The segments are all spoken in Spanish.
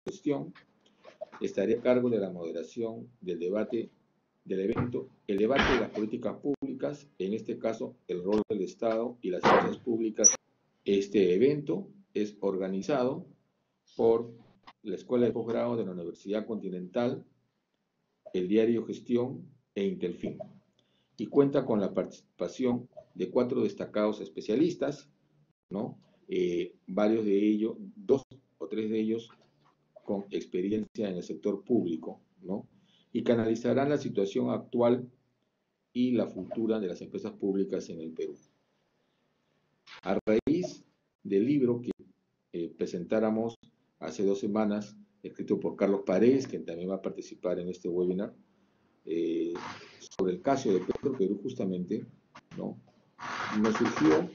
Gestión. Estaré a cargo de la moderación del debate del evento, el debate de las políticas públicas, en este caso el rol del Estado y las empresas públicas. Este evento es organizado por la Escuela de Posgrado de la Universidad Continental, el diario Gestión e Intelfin, y cuenta con la participación de 4 destacados especialistas, ¿no? Varios de ellos, 2 o 3 de ellos con experiencia en el sector público, ¿no? Y que analizarán la situación actual y la futura de las empresas públicas en el Perú. A raíz del libro que presentáramos hace 2 semanas, escrito por Carlos Paredes, quien también va a participar en este webinar, sobre el caso de Petroperú justamente, ¿no? Nos surgió,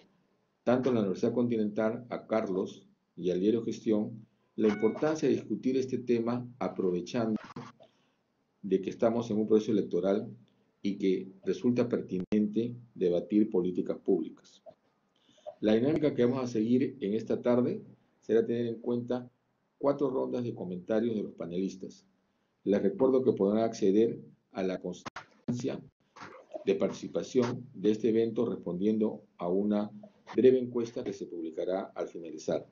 tanto en la Universidad Continental, a Carlos y al diario Gestión, la importancia de discutir este tema aprovechando de que estamos en un proceso electoral y que resulta pertinente debatir políticas públicas. La dinámica que vamos a seguir en esta tarde será tener en cuenta 4 rondas de comentarios de los panelistas. Les recuerdo que podrán acceder a la constancia de participación de este evento respondiendo a una breve encuesta que se publicará al finalizar.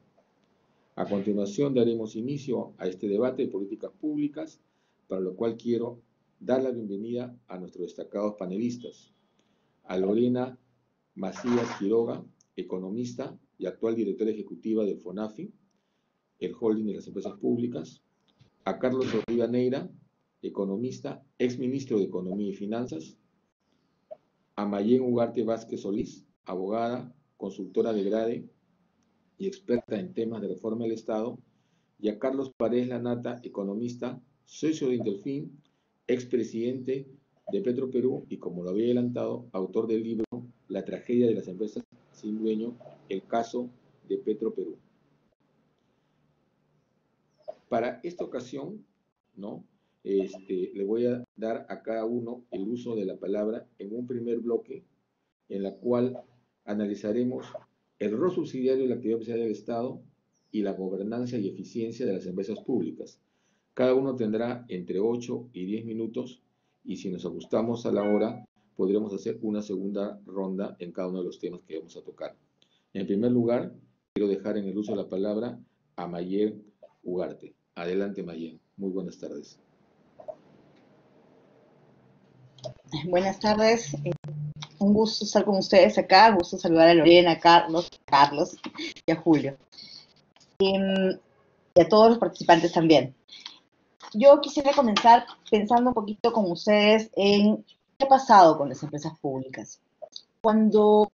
A continuación daremos inicio a este debate de políticas públicas, para lo cual quiero dar la bienvenida a nuestros destacados panelistas, a Lorena Macías Quiroga, economista y actual directora ejecutiva del FONAFI, el holding de las empresas públicas, a Carlos Oliva Neira, economista, exministro de Economía y Finanzas, a Mayén Ugarte Vázquez Solís, abogada, consultora de Grade y experta en temas de reforma del Estado, y a Carlos Paredes Lanata, economista, socio de Intelfin, expresidente de Petroperú y, como lo había adelantado, autor del libro La tragedia de las empresas sin dueño, el caso de Petroperú. Para esta ocasión, ¿no? Le voy a dar a cada uno el uso de la palabra en un primer bloque, en la cual analizaremos el rol subsidiario de la actividad empresarial del Estado y la gobernanza y eficiencia de las empresas públicas. Cada uno tendrá entre 8 y 10 minutos, y si nos ajustamos a la hora, podremos hacer una segunda ronda en cada uno de los temas que vamos a tocar. En primer lugar, quiero dejar en el uso de la palabra a Mayén Ugarte. Adelante, Mayén. Muy buenas tardes. Buenas tardes. Un gusto estar con ustedes acá. Un gusto saludar a Lorena, a Carlos y a Julio. Y a todos los participantes también. Yo quisiera comenzar pensando un poquito con ustedes en qué ha pasado con las empresas públicas. Cuando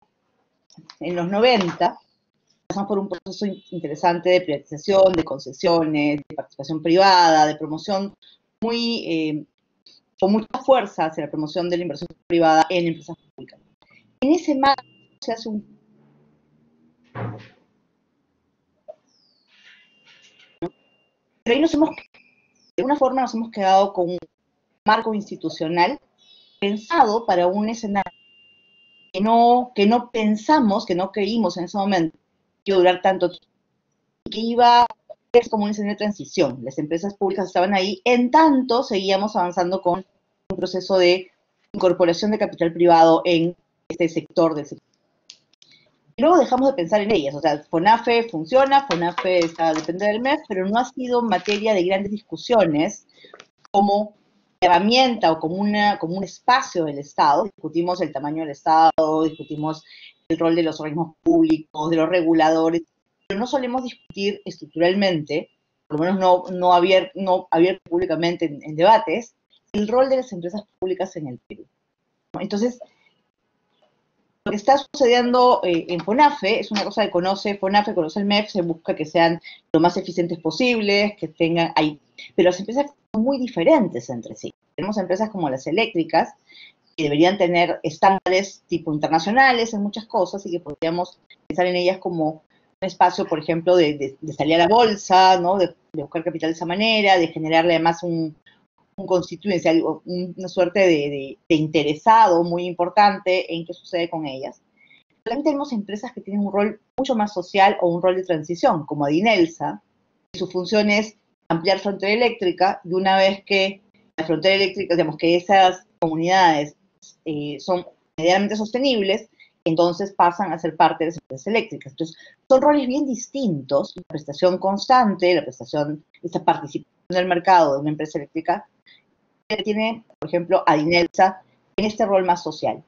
en los 90 pasamos por un proceso interesante de privatización, de concesiones, de participación privada, de promoción con mucha fuerza hacia la promoción de la inversión privada en empresas públicas. En ese marco se hace un... Pero ahí de alguna forma nos hemos quedado con un marco institucional pensado para un escenario que no pensamos, que no creímos en ese momento que iba a durar tanto tiempo, que iba a ser como un escenario de transición. Las empresas públicas estaban ahí, en tanto seguíamos avanzando con un proceso de incorporación de capital privado en este sector del sector. Y luego dejamos de pensar en ellas, o sea, FONAFE funciona, FONAFE depende del MEF, pero no ha sido materia de grandes discusiones como herramienta o como un espacio del Estado. Discutimos el tamaño del Estado, discutimos el rol de los organismos públicos, de los reguladores, pero no solemos discutir estructuralmente, por lo menos no abierto públicamente en debates, el rol de las empresas públicas en el Perú. Entonces, lo que está sucediendo en FONAFE es una cosa que conoce FONAFE, conoce el MEF, se busca que sean lo más eficientes posibles, que tengan ahí. Pero las empresas son muy diferentes entre sí. Tenemos empresas como las eléctricas, que deberían tener estándares tipo internacionales en muchas cosas y que podríamos pensar en ellas como un espacio, por ejemplo, de salir a la bolsa, ¿no? De buscar capital de esa manera, de generarle además un constituency, una suerte de interesado muy importante en qué sucede con ellas. También tenemos empresas que tienen un rol mucho más social o un rol de transición, como Adinelsa, y su función es ampliar frontera eléctrica, y una vez que la frontera eléctrica, digamos que esas comunidades son medianamente sostenibles, entonces pasan a ser parte de las empresas eléctricas. Entonces, son roles bien distintos, la prestación constante, la prestación, esa participación del mercado de una empresa eléctrica, que tiene, por ejemplo, Adinelsa en este rol más social.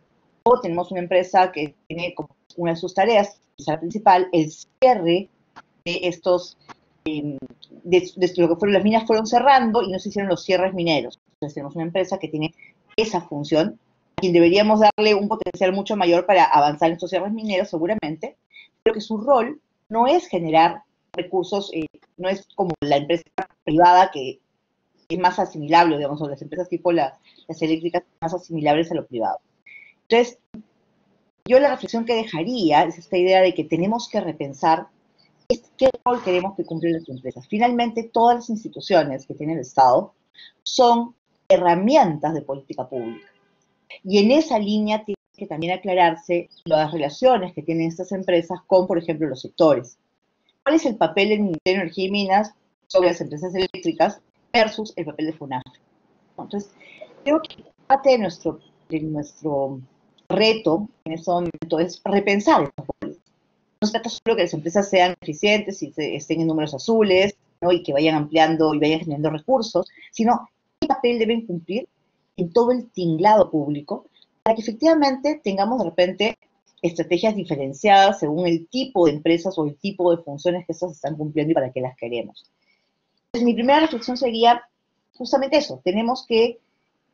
O tenemos una empresa que tiene como una de sus tareas, quizá la principal, el cierre de estos, de lo que fueron las minas fueron cerrando y no se hicieron los cierres mineros. Entonces tenemos una empresa que tiene esa función, a quien deberíamos darle un potencial mucho mayor para avanzar en estos cierres mineros seguramente, pero que su rol no es generar recursos, no es como la empresa privada que es más asimilable, digamos, o las empresas tipo las eléctricas más asimilables a lo privado. Entonces, yo la reflexión que dejaría es esta idea de que tenemos que repensar qué rol queremos que cumplan las empresas. Finalmente, todas las instituciones que tiene el Estado son herramientas de política pública. Y en esa línea tiene que también aclararse las relaciones que tienen estas empresas con, por ejemplo, los sectores. ¿Cuál es el papel del Ministerio de Energía y Minas sobre las empresas eléctricas versus el papel de FONAFE? Entonces, creo que parte de nuestro reto en este momento es repensar estos roles. No se trata solo que las empresas sean eficientes y estén en números azules, ¿no? Y que vayan ampliando y vayan generando recursos, sino qué papel deben cumplir en todo el tinglado público para que efectivamente tengamos de repente estrategias diferenciadas según el tipo de empresas o el tipo de funciones que estas están cumpliendo y para qué las queremos. Entonces, mi primera reflexión sería justamente eso. Tenemos que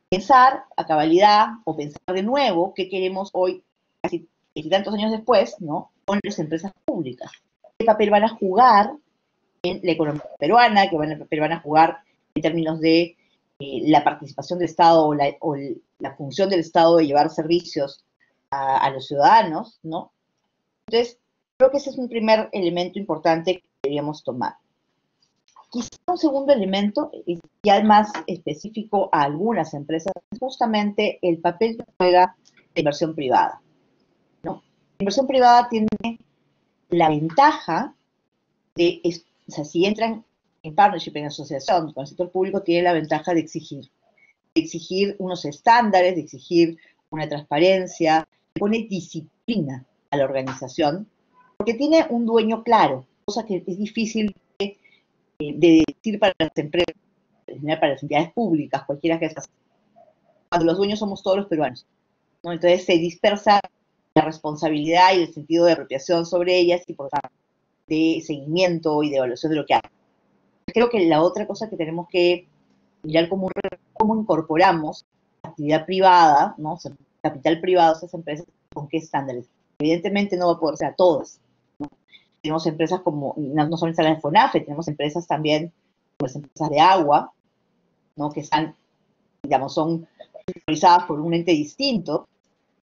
pensar a cabalidad o pensar de nuevo qué queremos hoy, casi tantos años después, ¿no? Con las empresas públicas. ¿Qué papel van a jugar en la economía peruana? ¿Qué papel van a jugar en términos de la participación del Estado o la función del Estado de llevar servicios a los ciudadanos, ¿no? Entonces, creo que ese es un primer elemento importante que deberíamos tomar. Quizá un segundo elemento, ya más específico a algunas empresas, es justamente el papel que juega la inversión privada, ¿no? La inversión privada tiene la ventaja de, o sea, si entran en partnership, en asociación con el sector público, tiene la ventaja de exigir unos estándares, de exigir una transparencia, de poner disciplina a la organización, porque tiene un dueño claro, cosa que es difícil de decir para las empresas, para las entidades públicas, cualquiera que sea, cuando los dueños somos todos los peruanos, ¿no? Entonces se dispersa la responsabilidad y el sentido de apropiación sobre ellas y por tanto de seguimiento y de evaluación de lo que hacen. Creo que la otra cosa que tenemos que mirar cómo incorporamos actividad privada, ¿no? O sea, capital privado a esas empresas, con qué estándares. Evidentemente no va a poder ser a todas, ¿no? Tenemos empresas como, no solo las de FONAFE, tenemos empresas también, pues empresas de agua, ¿no? Que están, digamos, son supervisadas por un ente distinto,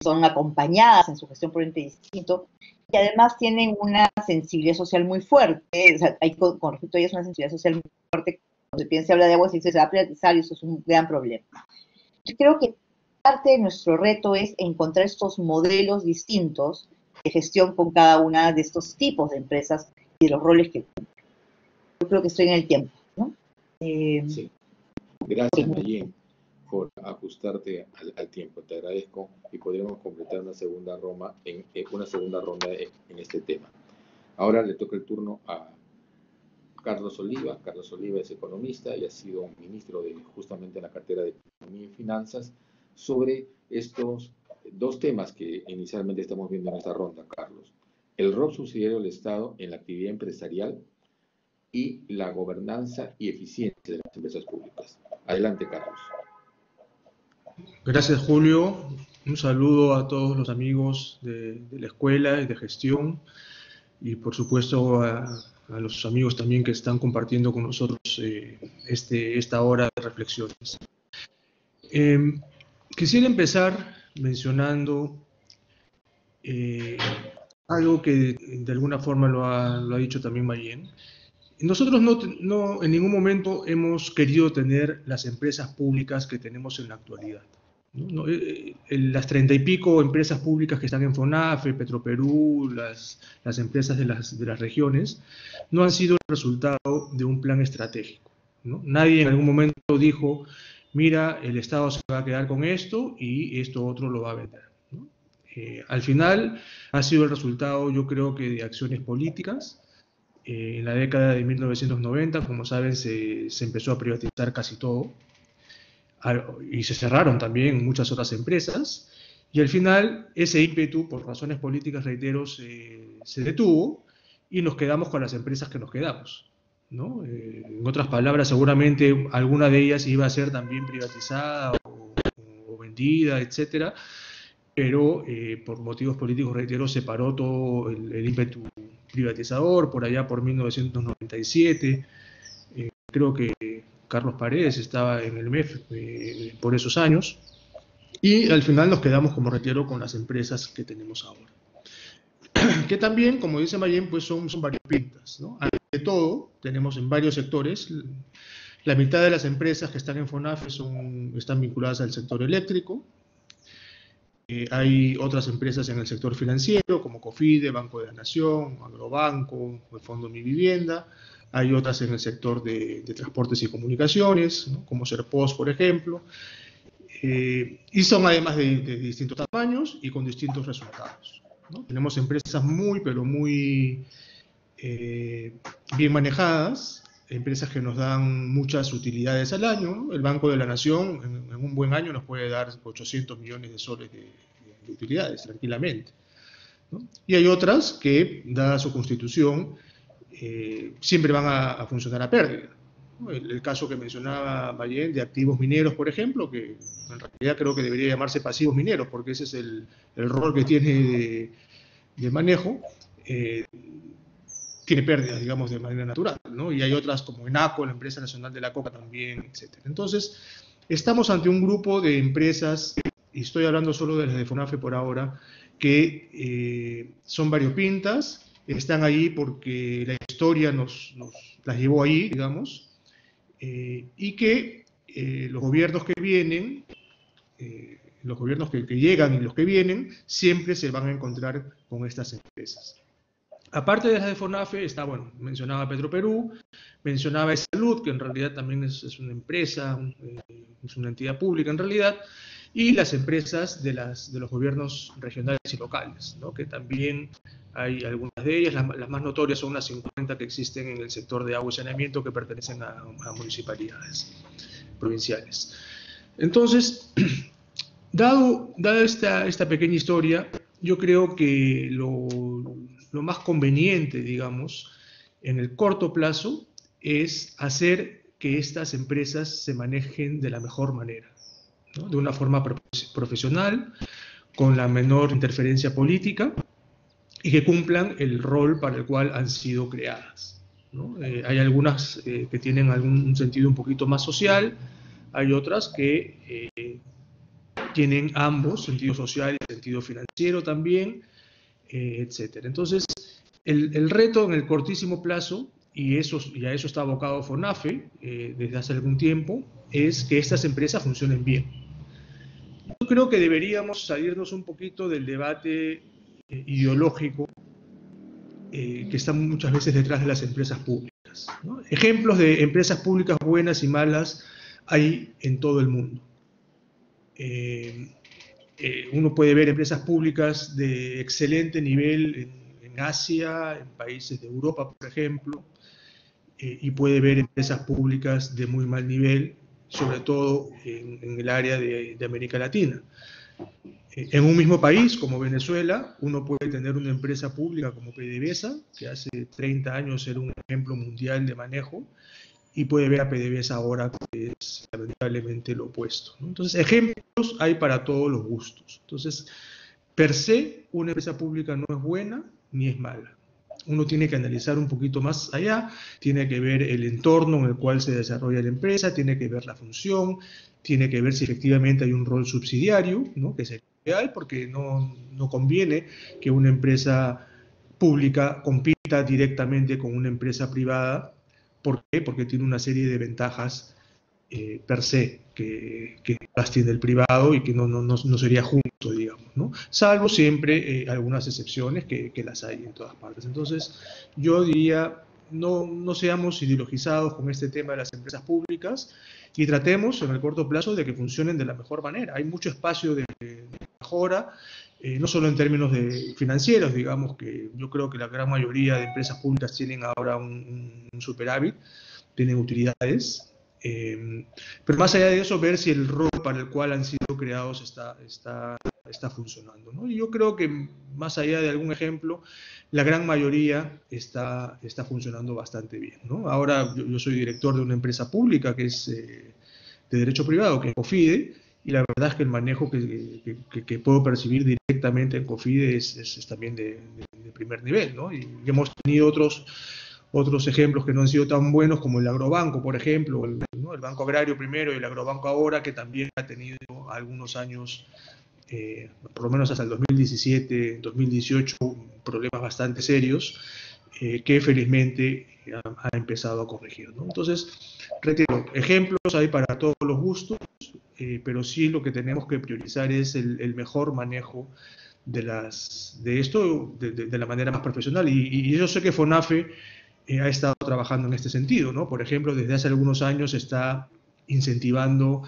son acompañadas en su gestión por un ente distinto, y además tienen una sensibilidad social muy fuerte, o sea, hay con respecto a ellas una sensibilidad social muy fuerte. Cuando se habla de agua, se va a privatizar y eso es un gran problema. Yo creo que parte de nuestro reto es encontrar estos modelos distintos de gestión con cada una de estos tipos de empresas y de los roles que cumplen. Yo creo que estoy en el tiempo, ¿no? Sí. Gracias, Mayén, por ajustarte al tiempo. Te agradezco y podremos completar una segunda ronda en este tema. Ahora le toca el turno a Carlos Oliva. Carlos Oliva es economista y ha sido ministro justamente en la cartera de Economía y Finanzas sobre estos dos temas que inicialmente estamos viendo en esta ronda, Carlos. El rol subsidiario del Estado en la actividad empresarial y la gobernanza y eficiencia de las empresas públicas. Adelante, Carlos. Gracias, Julio. Un saludo a todos los amigos de la escuela y de gestión y, por supuesto, a los amigos también que están compartiendo con nosotros esta hora de reflexiones. Quisiera empezar mencionando algo que de alguna forma lo ha dicho también Mayén. Nosotros no en ningún momento hemos querido tener las empresas públicas que tenemos en la actualidad. Las 30 y pico empresas públicas que están en FONAFE, Petroperú, las empresas de las regiones, no han sido el resultado de un plan estratégico, ¿no? Nadie en algún momento dijo, mira, el Estado se va a quedar con esto y esto otro lo va a vender, ¿no? Al final ha sido el resultado, yo creo que de acciones políticas. En la década de 1990, como saben, se empezó a privatizar casi todo y se cerraron también muchas otras empresas. Y al final ese ímpetu, por razones políticas, reitero, se detuvo y nos quedamos con las empresas que nos quedamos, ¿no? En otras palabras, seguramente alguna de ellas iba a ser también privatizada o vendida, etcétera, pero por motivos políticos, reitero, se paró todo el ímpetu privatizador por allá por 1997. Creo que Carlos Paredes estaba en el MEF por esos años. Y al final nos quedamos, como reitero, con las empresas que tenemos ahora. Que también, como dice Mayen, pues son variopintas, ¿no? Ante todo, tenemos en varios sectores. La mitad de las empresas que están en FONAFE están vinculadas al sector eléctrico. Hay otras empresas en el sector financiero, como COFIDE, Banco de la Nación, Agrobanco, el Fondo Mi Vivienda. Hay otras en el sector de transportes y comunicaciones, ¿no? Como Serpos, por ejemplo. Y son además de distintos tamaños y con distintos resultados, ¿no? Tenemos empresas pero muy bien manejadas, empresas que nos dan muchas utilidades al año, ¿no? El Banco de la Nación en un buen año nos puede dar 800 millones de soles de utilidades tranquilamente, ¿no? Y hay otras que, dada su constitución, siempre van a funcionar a pérdida. El caso que mencionaba Mayen de activos mineros, por ejemplo, que en realidad creo que debería llamarse pasivos mineros, porque ese es el rol que tiene de manejo, tiene pérdidas, digamos, de manera natural, ¿no? Y hay otras como ENACO, la Empresa Nacional de la Coca también, etc. Entonces, estamos ante un grupo de empresas, y estoy hablando solo de las de FONAFE por ahora, que son variopintas, están ahí porque la historia nos las llevó ahí, digamos, y que los gobiernos que vienen, los gobiernos que llegan y los que vienen, siempre se van a encontrar con estas empresas. Aparte de las de FONAFE, está, bueno, mencionaba Petroperú, mencionaba Salud, que en realidad también es una empresa, es una entidad pública en realidad, y las empresas de los gobiernos regionales y locales, ¿no? Que también hay algunas de ellas, las más notorias son unas 50 que existen en el sector de agua y saneamiento que pertenecen a municipalidades provinciales. Entonces, dada esta pequeña historia, yo creo que lo más conveniente, digamos, en el corto plazo, es hacer que estas empresas se manejen de la mejor manera, ¿no? De una forma profesional, con la menor interferencia política, y que cumplan el rol para el cual han sido creadas, ¿no? Hay algunas que tienen algún sentido un poquito más social, hay otras que tienen ambos, sentido social y sentido financiero también, etc. Entonces, el reto en el cortísimo plazo, y a eso está abocado FONAFE desde hace algún tiempo, es que estas empresas funcionen bien. Yo creo que deberíamos salirnos un poquito del debate ideológico que está muchas veces detrás de las empresas públicas, ¿no? Ejemplos de empresas públicas buenas y malas hay en todo el mundo. Uno puede ver empresas públicas de excelente nivel en Asia, en países de Europa, por ejemplo, y puede ver empresas públicas de muy mal nivel, sobre todo en el área de América Latina. En un mismo país, como Venezuela, uno puede tener una empresa pública como PDVSA, que hace 30 años era un ejemplo mundial de manejo, y puede ver a PDVSA ahora que es lamentablemente lo opuesto, ¿no? Entonces, ejemplos hay para todos los gustos. Entonces, per se, una empresa pública no es buena ni es mala. Uno tiene que analizar un poquito más allá, tiene que ver el entorno en el cual se desarrolla la empresa, tiene que ver la función, tiene que ver si efectivamente hay un rol subsidiario, ¿no? Que sería ideal, porque no conviene que una empresa pública compita directamente con una empresa privada. ¿Por qué? Porque tiene una serie de ventajas per se que las tiene el privado y que no sería justo, digamos, ¿no? Salvo siempre algunas excepciones que las hay en todas partes. Entonces, yo diría, no seamos ideologizados con este tema de las empresas públicas y tratemos en el corto plazo de que funcionen de la mejor manera. Hay mucho espacio de mejora, no solo en términos financieros, digamos que yo creo que la gran mayoría de empresas públicas tienen ahora un superávit, tienen utilidades, pero más allá de eso, ver si el rol para el cual han sido creados está funcionando, ¿no? Y yo creo que más allá de algún ejemplo, la gran mayoría está funcionando bastante bien, ¿no? Ahora yo soy director de una empresa pública que es de derecho privado, que es COFIDE, y la verdad es que el manejo que puedo percibir directamente en COFIDE es también de primer nivel, ¿no? Y hemos tenido otros ejemplos que no han sido tan buenos como el Agrobanco, por ejemplo, ¿no? El Banco Agrario primero y el Agrobanco ahora, que también ha tenido algunos años, por lo menos hasta el 2017, 2018, problemas bastante serios, que felizmente ha empezado a corregir, ¿no? Entonces, reitero, ejemplos hay para todos los gustos, pero sí lo que tenemos que priorizar es el mejor manejo de esto de la manera más profesional. Y yo sé que FONAFE ha estado trabajando en este sentido, ¿no? Por ejemplo, desde hace algunos años está incentivando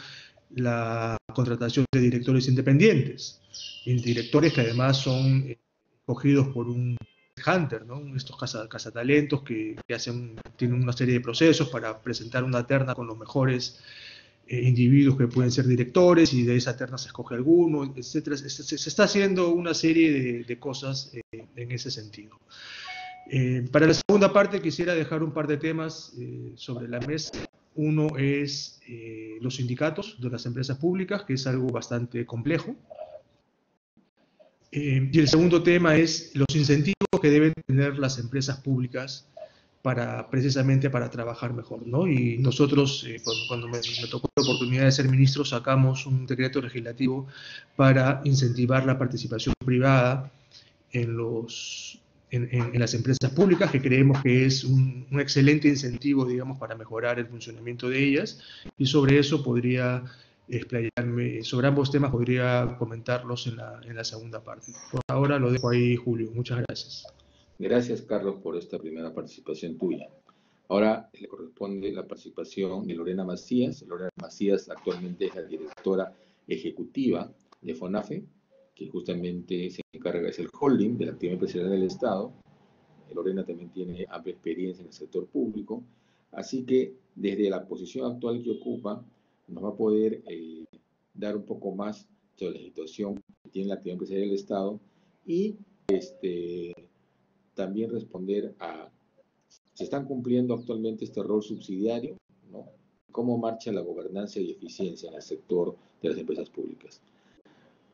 la contratación de directores independientes, directores que además son escogidos por un hunter, ¿no? Estos cazatalentos que tienen una serie de procesos para presentar una terna con los mejores individuos que pueden ser directores, y de esa terna se escoge alguno, etcétera. Se está haciendo una serie de cosas en ese sentido. Para la segunda parte quisiera dejar un par de temas sobre la mesa. Uno es los sindicatos de las empresas públicas, que es algo bastante complejo. Y el segundo tema es los incentivos que deben tener las empresas públicas precisamente para trabajar mejor, ¿no? Y nosotros, cuando me tocó la oportunidad de ser ministro, sacamos un decreto legislativo para incentivar la participación privada en las empresas públicas, que creemos que es un excelente incentivo, digamos, para mejorar el funcionamiento de ellas, y sobre eso podría explayarme, sobre ambos temas podría comentarlos en la segunda parte. Por ahora lo dejo ahí, Julio. Muchas gracias. Gracias, Carlos, por esta primera participación tuya. Ahora le corresponde la participación de Lorena Macías. Lorena Macías actualmente es la directora ejecutiva de FONAFE, que justamente se encarga, es el holding de la actividad empresarial del Estado. Lorena también tiene amplia experiencia en el sector público, así que desde la posición actual que ocupa, nos va a poder dar un poco más sobre la situación que tiene la actividad empresarial del Estado y también responder a si están cumpliendo actualmente este rol subsidiario, ¿no? Cómo marcha la gobernanza y eficiencia en el sector de las empresas públicas.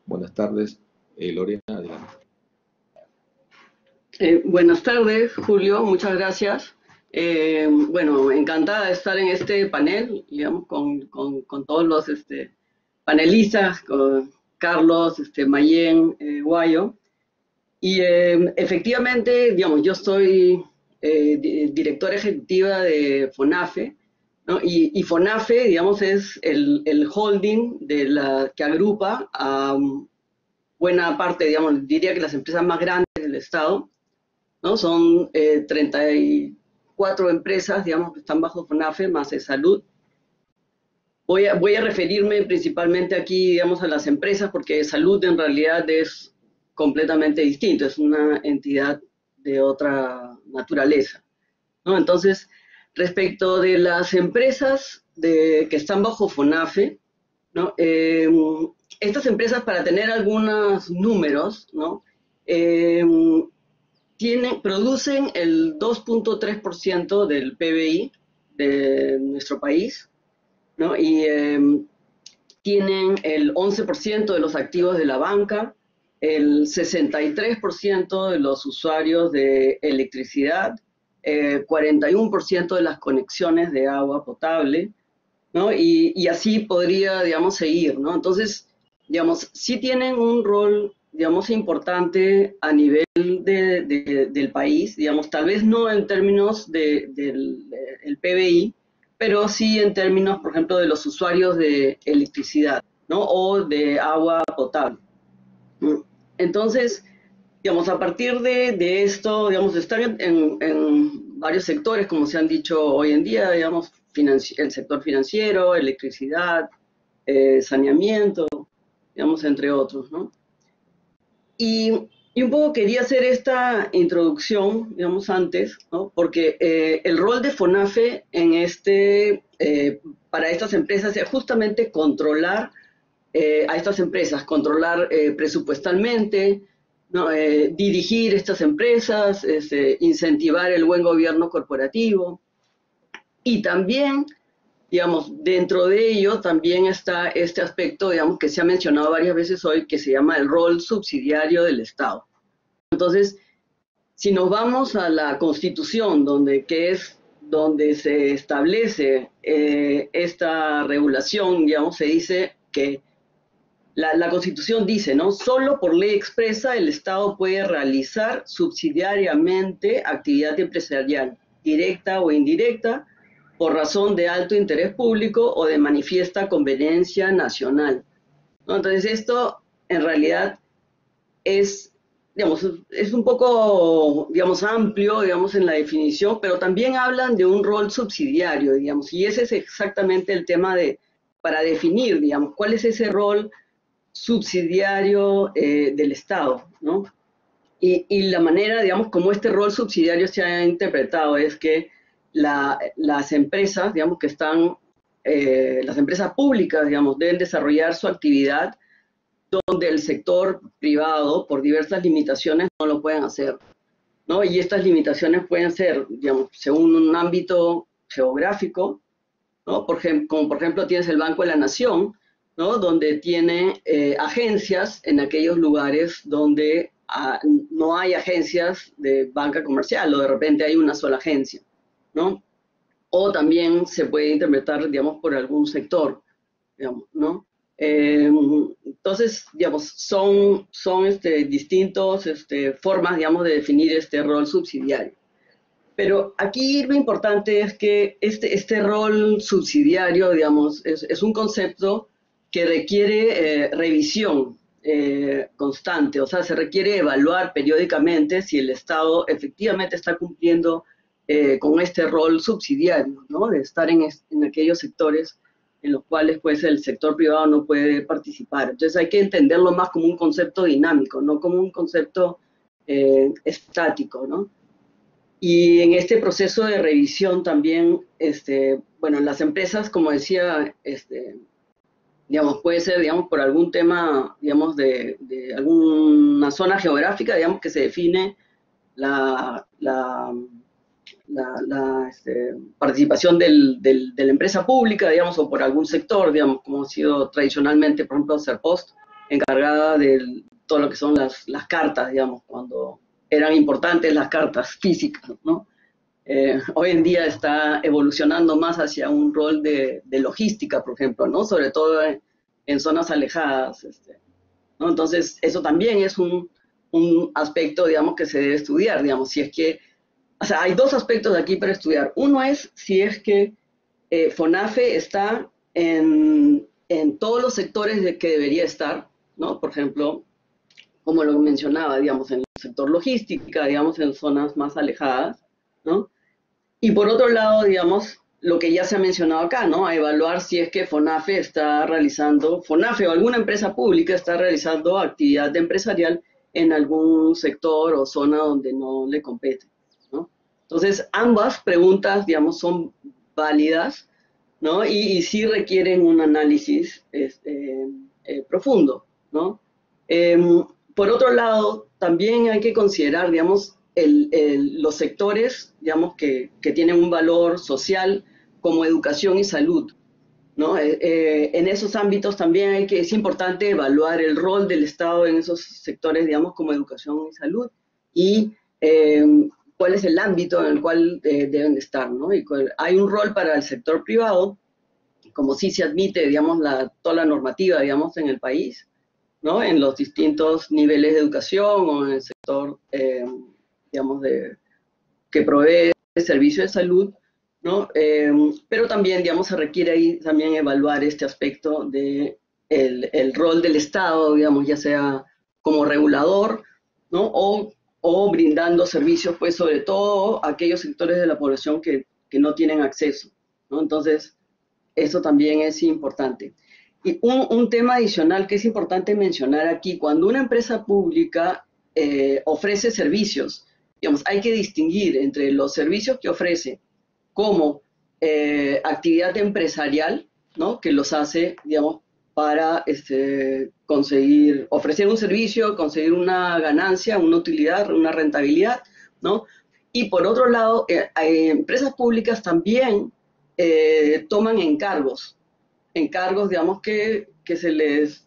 Buenas tardes, Lorena, adelante. Buenas tardes, Julio, muchas gracias. Bueno, encantada de estar en este panel, digamos, con todos los panelistas, con Carlos, Mayén, Guayo. Y efectivamente, digamos, yo soy directora ejecutiva de FONAFE, ¿no? Y FONAFE, digamos, es el holding que agrupa a buena parte, digamos, diría que las empresas más grandes del Estado, ¿no? Son 34 empresas, digamos, que están bajo FONAFE, más de salud. Voy a referirme principalmente aquí, digamos, a las empresas, porque salud en realidad es completamente distinto, es una entidad de otra naturaleza, ¿no? Entonces, respecto de las empresas que están bajo FONAFE, ¿no? Estas empresas, para tener algunos números, ¿no? Producen el 2.3% del PBI de nuestro país, ¿no? Y tienen el 11% de los activos de la banca, el 63% de los usuarios de electricidad, 41% de las conexiones de agua potable, ¿no? Y así podría, digamos, seguir, ¿no? Entonces, digamos, sí tienen un rol, digamos, importante a nivel del país, digamos, tal vez no en términos del PBI, pero sí en términos, por ejemplo, de los usuarios de electricidad, ¿no? O de agua potable. Entonces, digamos, a partir de esto, digamos, están varios sectores, como se han dicho hoy en día, digamos, el sector financiero, electricidad, saneamiento, digamos, entre otros, ¿no? Y un poco quería hacer esta introducción, digamos, antes, ¿no? Porque el rol de FONAFE para estas empresas es justamente controlar a estas empresas, controlar presupuestalmente, ¿no? Dirigir estas empresas, incentivar el buen gobierno corporativo. Y también, digamos, dentro de ello también está este aspecto, digamos, que se ha mencionado varias veces hoy, que se llama el rol subsidiario del Estado. Entonces, si nos vamos a la Constitución, donde se establece esta regulación, digamos, se dice que la Constitución dice, ¿no? Solo por ley expresa el Estado puede realizar subsidiariamente actividad empresarial, directa o indirecta, por razón de alto interés público o de manifiesta conveniencia nacional, ¿no? Entonces esto en realidad es, digamos, es un poco, digamos, amplio, digamos, en la definición, pero también hablan de un rol subsidiario, digamos, y ese es exactamente el tema para definir, digamos, cuál es ese rol subsidiario del Estado, ¿no? Y la manera, digamos, como este rol subsidiario se ha interpretado es que las empresas, digamos, las empresas públicas, digamos, deben desarrollar su actividad donde el sector privado, por diversas limitaciones, no lo pueden hacer, ¿no? Y estas limitaciones pueden ser, digamos, según un ámbito geográfico, ¿no? Como por ejemplo tienes el Banco de la Nación, ¿no? Donde tiene agencias en aquellos lugares donde no hay agencias de banca comercial, o de repente hay una sola agencia, ¿no? O también se puede interpretar, digamos, por algún sector, digamos, ¿no? Entonces, digamos, son distintas formas, digamos, de definir este rol subsidiario. Pero aquí lo importante es que este rol subsidiario, digamos, es un concepto que requiere revisión constante, o sea, se requiere evaluar periódicamente si el Estado efectivamente está cumpliendo con este rol subsidiario, ¿no? De estar en aquellos sectores en los cuales pues el sector privado no puede participar. Entonces hay que entenderlo más como un concepto dinámico, no como un concepto estático, ¿no? Y en este proceso de revisión también, bueno, las empresas, como decía, digamos, puede ser, digamos, por algún tema, digamos, de alguna zona geográfica, digamos, que se define la participación de la empresa pública, digamos, o por algún sector, digamos, como ha sido tradicionalmente, por ejemplo, Serpost, encargada de todo lo que son las cartas, digamos, cuando eran importantes las cartas físicas, ¿no? Hoy en día está evolucionando más hacia un rol de logística, por ejemplo, ¿no? Sobre todo en zonas alejadas, ¿no? Entonces, eso también es un aspecto, digamos, que se debe estudiar, digamos, si es que, o sea, hay dos aspectos aquí para estudiar. Uno es si es que FONAFE está en todos los sectores de que debería estar, ¿no? Por ejemplo, como lo mencionaba, digamos, en el sector logística, digamos, en zonas más alejadas, ¿no? Y por otro lado, digamos, lo que ya se ha mencionado acá, ¿no? A evaluar si es que FONAFE o alguna empresa pública está realizando actividad empresarial en algún sector o zona donde no le compete, ¿no? Entonces, ambas preguntas, digamos, son válidas, ¿no? Y sí requieren un análisis profundo, ¿no? Por otro lado, también hay que considerar, digamos, los sectores, digamos, que tienen un valor social como educación y salud, ¿no? En esos ámbitos también es importante evaluar el rol del Estado en esos sectores, digamos, como educación y salud, y cuál es el ámbito en el cual deben estar, ¿no? Y hay un rol para el sector privado, como sí se admite, digamos, toda la normativa, digamos, en el país, ¿no? En los distintos niveles de educación o en el sector, digamos, que provee servicio de salud, ¿no? Pero también, digamos, se requiere ahí también evaluar este aspecto de el rol del Estado, digamos, ya sea como regulador, ¿no? O o brindando servicios, pues sobre todo a aquellos sectores de la población que no tienen acceso, ¿no? Entonces, eso también es importante. Y un tema adicional que es importante mencionar aquí, cuando una empresa pública ofrece servicios, digamos, hay que distinguir entre los servicios que ofrece como actividad empresarial, ¿no? Que los hace, digamos, para conseguir, ofrecer un servicio, conseguir una ganancia, una utilidad, una rentabilidad, ¿no? Y por otro lado, empresas públicas también toman encargos, digamos, que se les...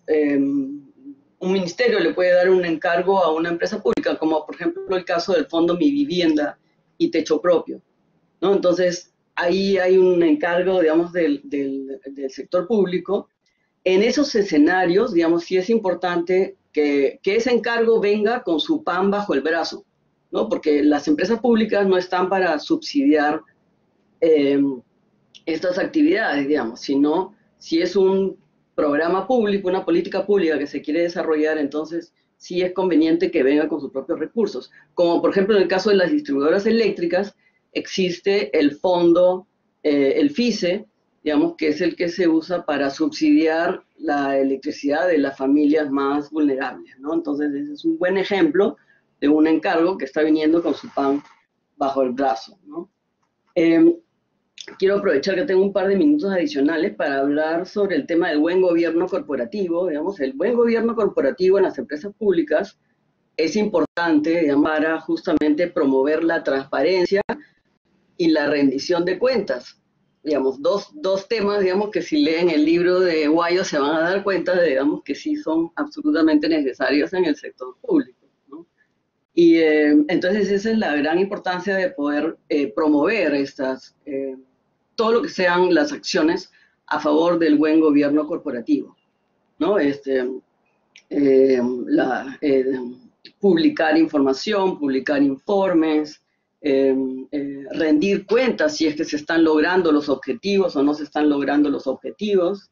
un ministerio le puede dar un encargo a una empresa pública, como por ejemplo el caso del Fondo Mi Vivienda y Techo Propio, ¿no? Entonces, ahí hay un encargo, digamos, del sector público. En esos escenarios, digamos, sí es importante que ese encargo venga con su pan bajo el brazo, ¿no? Porque las empresas públicas no están para subsidiar estas actividades, digamos, sino si es un programa público, una política pública que se quiere desarrollar, entonces sí es conveniente que venga con sus propios recursos. Como por ejemplo en el caso de las distribuidoras eléctricas, existe el fondo, el FICE, digamos, que es el que se usa para subsidiar la electricidad de las familias más vulnerables, ¿no? Entonces ese es un buen ejemplo de un encargo que está viniendo con su pan bajo el brazo, ¿no? Quiero aprovechar que tengo un par de minutos adicionales para hablar sobre el tema del buen gobierno corporativo. Digamos, el buen gobierno corporativo en las empresas públicas es importante, digamos, para justamente promover la transparencia y la rendición de cuentas. Digamos, dos temas, digamos, que si leen el libro de Guayo se van a dar cuenta de, digamos, que sí son absolutamente necesarios en el sector público, ¿no? Y entonces esa es la gran importancia de poder promover estas... todo lo que sean las acciones a favor del buen gobierno corporativo, ¿no? Publicar información, publicar informes, rendir cuentas si es que se están logrando los objetivos o no se están logrando los objetivos,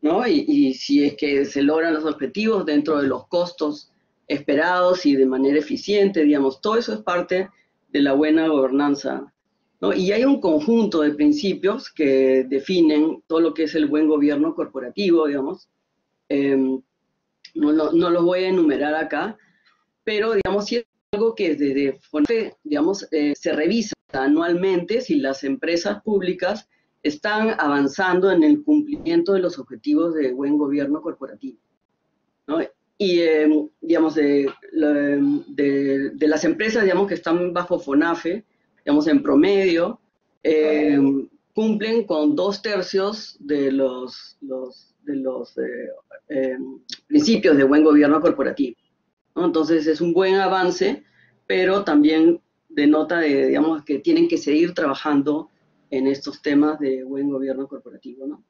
¿no? Y si es que se logran los objetivos dentro de los costos esperados y de manera eficiente, digamos, todo eso es parte de la buena gobernanza, ¿no? Y hay un conjunto de principios que definen todo lo que es el buen gobierno corporativo, digamos. No los voy a enumerar acá, pero, digamos, sí es algo que desde FONAFE, digamos, se revisa anualmente si las empresas públicas están avanzando en el cumplimiento de los objetivos de buen gobierno corporativo, ¿no? Y, digamos, de las empresas, digamos, que están bajo FONAFE, digamos, en promedio, cumplen con 2/3 de los principios de buen gobierno corporativo, ¿no? Entonces es un buen avance, pero también denota, digamos, que tienen que seguir trabajando en estos temas de buen gobierno corporativo, ¿no?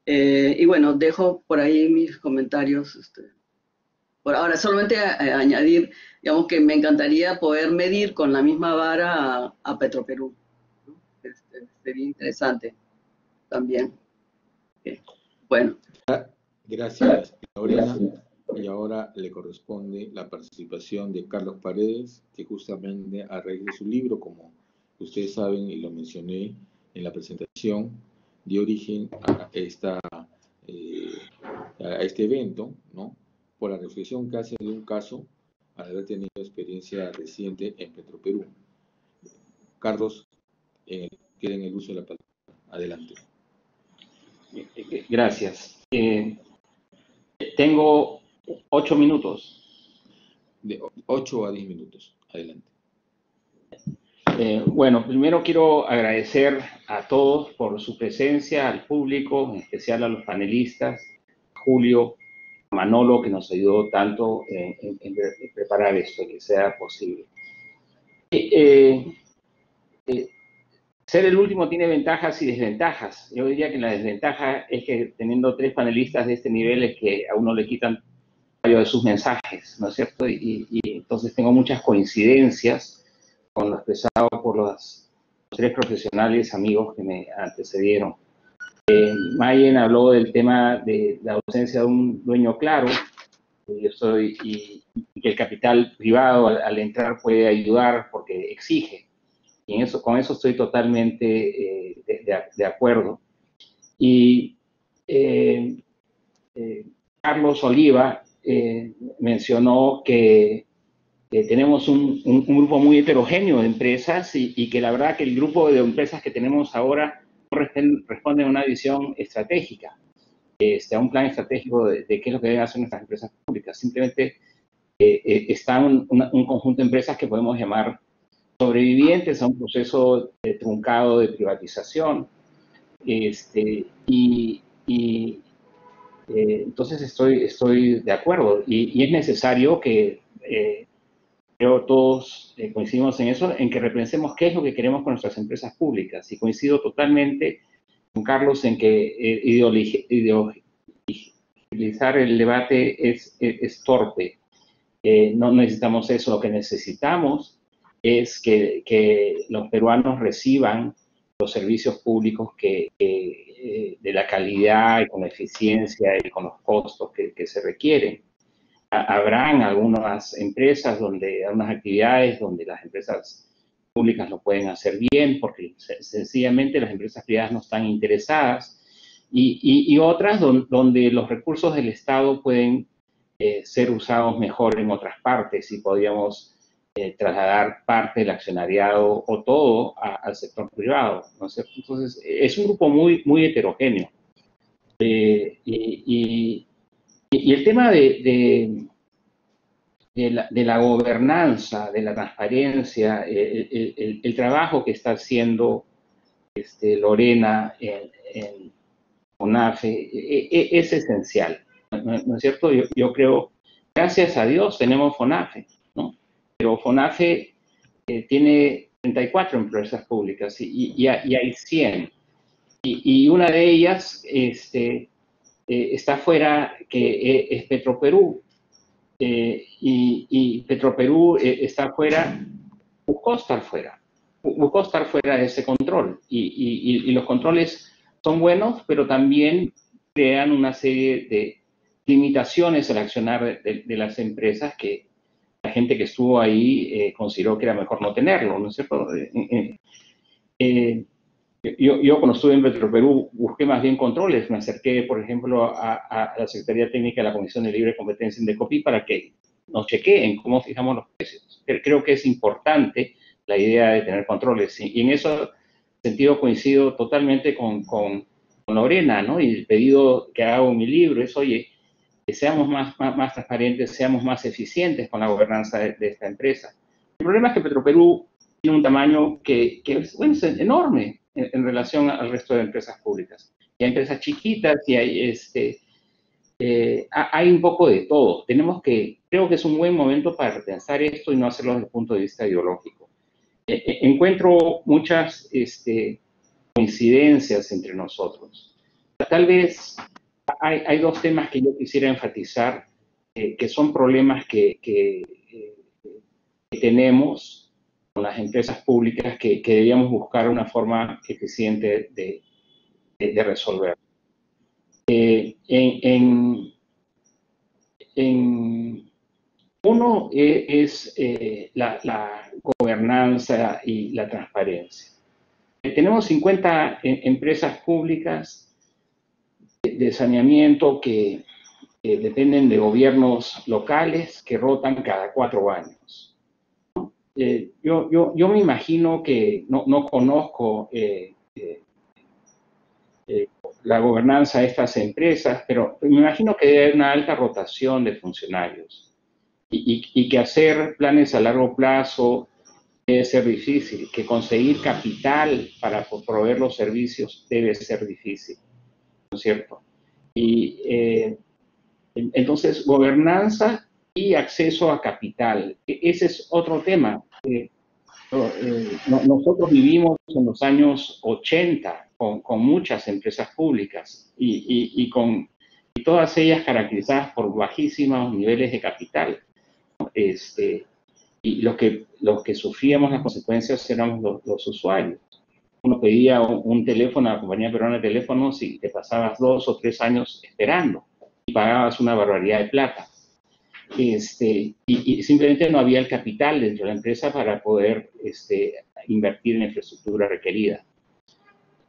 Y bueno, dejo por ahí mis comentarios. Por ahora, solamente añadir, digamos, que me encantaría poder medir con la misma vara a Petroperú, ¿no? Sería interesante también. Bueno. Gracias, Lorena. Y ahora le corresponde la participación de Carlos Paredes, que justamente a raíz de su libro, como ustedes saben y lo mencioné en la presentación, dio origen a este evento, ¿no? Por la reflexión que hace de un caso al haber tenido experiencia reciente en Petroperú. Carlos, tienen el uso de la palabra. Adelante. Gracias. Tengo 8 minutos. De 8 a 10 minutos. Adelante. Bueno, primero quiero agradecer a todos por su presencia, al público, en especial a los panelistas, Julio, Manolo, que nos ayudó tanto en preparar esto, que sea posible. Ser el último tiene ventajas y desventajas. Yo diría que la desventaja es que teniendo 3 panelistas de este nivel es que a uno le quitan varios de sus mensajes, ¿no es cierto? Y entonces tengo muchas coincidencias con lo expresado por los 3 profesionales amigos que me antecedieron. Mayen habló del tema de la ausencia de un dueño claro. y que el capital privado al entrar puede ayudar porque exige. Y con eso estoy totalmente de acuerdo. Y Carlos Oliva mencionó que tenemos un grupo muy heterogéneo de empresas y que la verdad que el grupo de empresas que tenemos ahora no responde a una visión estratégica, a un plan estratégico de qué es lo que deben hacer nuestras empresas públicas. Simplemente está un conjunto de empresas que podemos llamar sobrevivientes a un proceso truncado de privatización. Entonces estoy de acuerdo y es necesario que creo todos coincidimos en eso, en que repensemos qué es lo que queremos con nuestras empresas públicas. Y coincido totalmente con Carlos en que ideologizar el debate es torpe. No necesitamos eso, lo que necesitamos es que los peruanos reciban los servicios públicos de la calidad y con la eficiencia y con los costos que se requieren. Habrán algunas empresas algunas actividades donde las empresas públicas lo pueden hacer bien porque sencillamente las empresas privadas no están interesadas y otras donde los recursos del Estado pueden ser usados mejor en otras partes y podríamos trasladar parte del accionariado o todo al sector privado, ¿no es cierto? Entonces, es un grupo muy, muy heterogéneo. Y el tema de la gobernanza, de la transparencia, el trabajo que está haciendo Lorena en FONAFE es esencial, ¿no es cierto? Yo creo, gracias a Dios tenemos FONAFE, ¿no? Pero FONAFE tiene 34 empresas públicas y hay 100. Y una de ellas está fuera, que es Petroperú. Y Petroperú está fuera, buscó estar fuera de ese control. Y los controles son buenos, pero también crean una serie de limitaciones al accionar de las empresas que la gente que estuvo ahí consideró que era mejor no tenerlo, ¿no es cierto? Yo cuando estuve en Petroperú busqué más bien controles, me acerqué, por ejemplo, a la Secretaría Técnica de la Comisión de Libre Competencia en Indecopi para que nos chequeen cómo fijamos los precios. Creo que es importante la idea de tener controles y en ese sentido coincido totalmente con Lorena, ¿no? Y el pedido que hago en mi libro es, oye, que seamos más transparentes, seamos más eficientes con la gobernanza de esta empresa. El problema es que Petroperú tiene un tamaño que es enorme en relación al resto de empresas públicas. Y hay empresas chiquitas y hay un poco de todo. Creo que es un buen momento para repensar esto y no hacerlo desde el punto de vista ideológico. Encuentro muchas coincidencias entre nosotros. Tal vez hay dos temas que yo quisiera enfatizar, que son problemas que tenemos con las empresas públicas que debíamos buscar una forma eficiente de resolver. Uno es la gobernanza y la transparencia. Tenemos 50 empresas públicas de saneamiento que dependen de gobiernos locales que rotan cada 4 años. Yo me imagino que no conozco la gobernanza de estas empresas, pero me imagino que debe haber una alta rotación de funcionarios y que hacer planes a largo plazo debe ser difícil, que conseguir capital para proveer los servicios debe ser difícil, ¿no es cierto? Y entonces, gobernanza y acceso a capital. Ese es otro tema. Nosotros vivimos en los años 80 con muchas empresas públicas y todas ellas caracterizadas por bajísimos niveles de capital. Y los que sufríamos las consecuencias éramos los usuarios. Uno pedía un teléfono a la compañía peruana de teléfonos y te pasabas 2 o 3 años esperando y pagabas una barbaridad de plata. y simplemente no había el capital dentro de la empresa para poder invertir en la infraestructura requerida.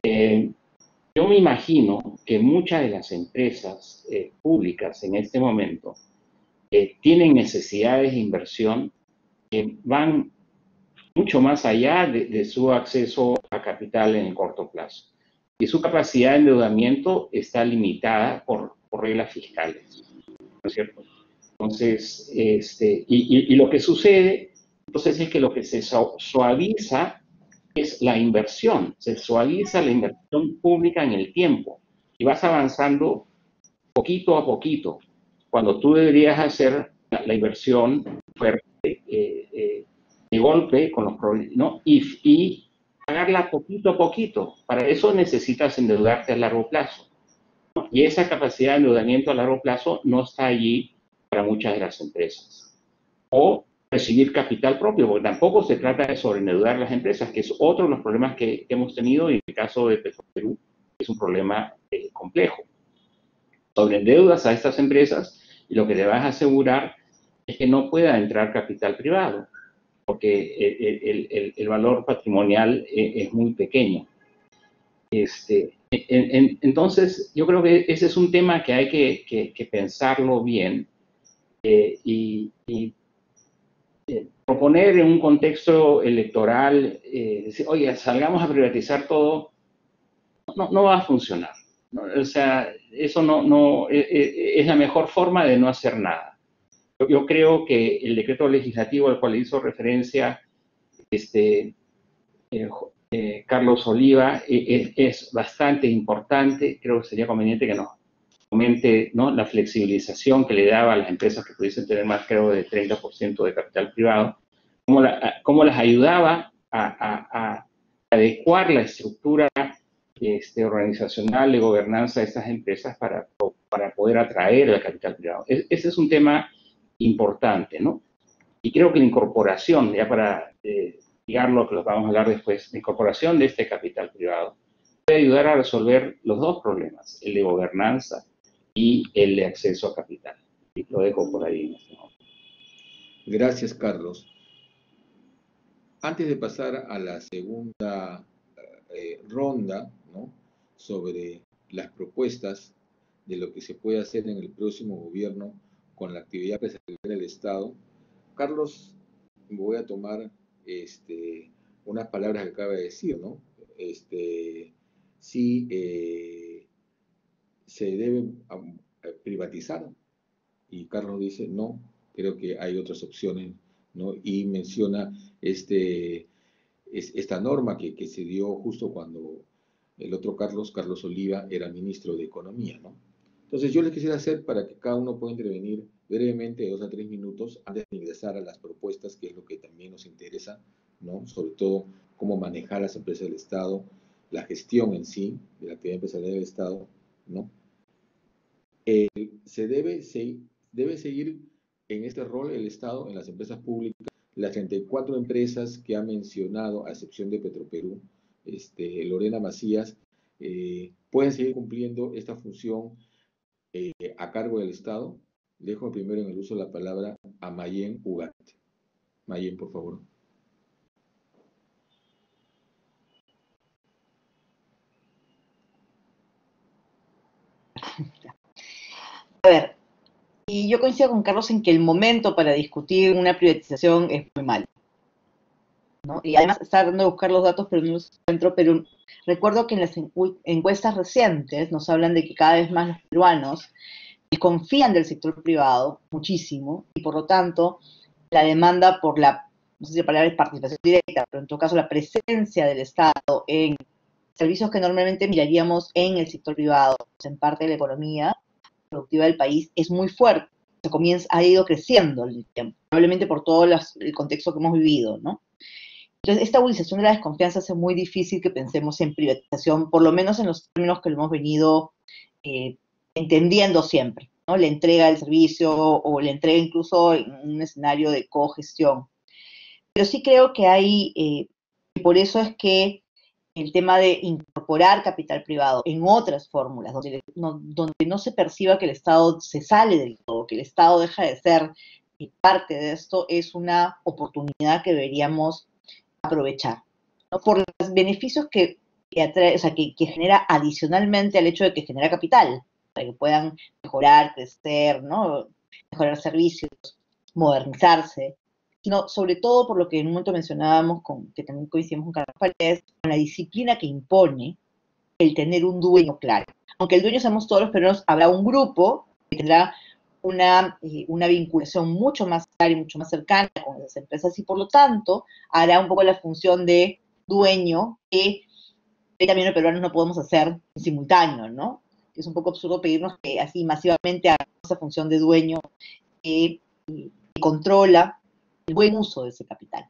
Yo me imagino que muchas de las empresas públicas en este momento tienen necesidades de inversión que van mucho más allá de su acceso a capital en el corto plazo. Y su capacidad de endeudamiento está limitada por reglas fiscales, ¿no es cierto? Entonces, y lo que sucede, entonces, es que lo que se suaviza es la inversión, se suaviza la inversión pública en el tiempo y vas avanzando poquito a poquito, cuando tú deberías hacer la inversión fuerte, de golpe, con los problemas, ¿no? Y pagarla poquito a poquito. Para eso necesitas endeudarte a largo plazo, ¿no? Y esa capacidad de endeudamiento a largo plazo no está allí para muchas de las empresas. O recibir capital propio, porque tampoco se trata de sobreendeudar las empresas, que es otro de los problemas que hemos tenido, y en el caso de Petroperú es un problema complejo. Sobreendeudas a estas empresas y lo que le vas a asegurar es que no pueda entrar capital privado, porque el valor patrimonial es muy pequeño. Entonces, yo creo que ese es un tema que hay que pensarlo bien y proponer en un contexto electoral, decir, oye, salgamos a privatizar todo, no va a funcionar, ¿no? O sea, eso no es la mejor forma de no hacer nada. Yo creo que el decreto legislativo al cual hizo referencia Carlos Oliva es bastante importante. Creo que sería conveniente que nos comente, ¿no?, la flexibilización que le daba a las empresas que pudiesen tener más, creo, de 30% de capital privado, cómo las ayudaba a adecuar la estructura organizacional de gobernanza de estas empresas para poder atraer el capital privado. Ese es un tema importante, ¿no? Y creo que la incorporación, ya para ligarlo, que lo vamos a hablar después, la incorporación de este capital privado puede ayudar a resolver los dos problemas, el de gobernanza y el de acceso a capital. Y lo dejo por ahí en este momento. Gracias, Carlos. Antes de pasar a la segunda ronda, ¿no?, sobre las propuestas de lo que se puede hacer en el próximo gobierno con la actividad empresarial del Estado, Carlos, voy a tomar unas palabras que acaba de decir, ¿no? Sí, se debe privatizar, y Carlos dice, no, creo que hay otras opciones, ¿no? Y menciona esta norma que se dio justo cuando el otro Carlos Oliva, era ministro de Economía, ¿no? Entonces yo les quisiera hacer, para que cada uno pueda intervenir brevemente, 2 a 3 minutos, antes de ingresar a las propuestas, que es lo que también nos interesa, ¿no? Sobre todo, cómo manejar las empresas del Estado, la gestión en sí de la actividad empresarial del Estado, ¿no? Debe seguir en este rol el Estado en las empresas públicas. Las 34 empresas que ha mencionado, a excepción de Petroperú, Lorena Macías, pueden seguir cumpliendo esta función a cargo del Estado. Dejo primero en el uso de la palabra a Mayen Ugarte. Mayen, por favor. A ver, y yo coincido con Carlos en que el momento para discutir una privatización es muy malo, ¿no? Y además está tratando de buscar los datos, pero no los encuentro, pero recuerdo que en las encuestas recientes nos hablan de que cada vez más los peruanos desconfían del sector privado muchísimo, y por lo tanto la demanda por la, no sé si la palabra es participación directa, pero en todo caso la presencia del Estado en servicios que normalmente miraríamos en el sector privado, en parte de la economía productiva del país, es muy fuerte. Ha ido creciendo en el tiempo, probablemente por todo el contexto que hemos vivido, ¿no? Entonces, esta agudización de la desconfianza hace muy difícil que pensemos en privatización, por lo menos en los términos que lo hemos venido entendiendo siempre, ¿no? La entrega del servicio o la entrega incluso en un escenario de cogestión. Pero sí creo que hay, por eso es que el tema de incorporar capital privado en otras fórmulas, donde no se perciba que el Estado se sale del todo, que el Estado deja de ser parte de esto, es una oportunidad que deberíamos aprovechar, ¿no? Por los beneficios que atrae, o sea, que genera adicionalmente al hecho de que genera capital, para que puedan mejorar, crecer, ¿no? Mejorar servicios, modernizarse, sino sobre todo por lo que en un momento mencionábamos, que también coincidimos con Carlos Paredes, con la disciplina que impone el tener un dueño claro. Aunque el dueño seamos todos los peruanos, habrá un grupo que tendrá una vinculación mucho más clara y mucho más cercana con esas empresas y por lo tanto hará un poco la función de dueño que también los peruanos no podemos hacer en simultáneo, ¿no? Es un poco absurdo pedirnos que así masivamente hagamos esa función de dueño que controla el buen uso de ese capital.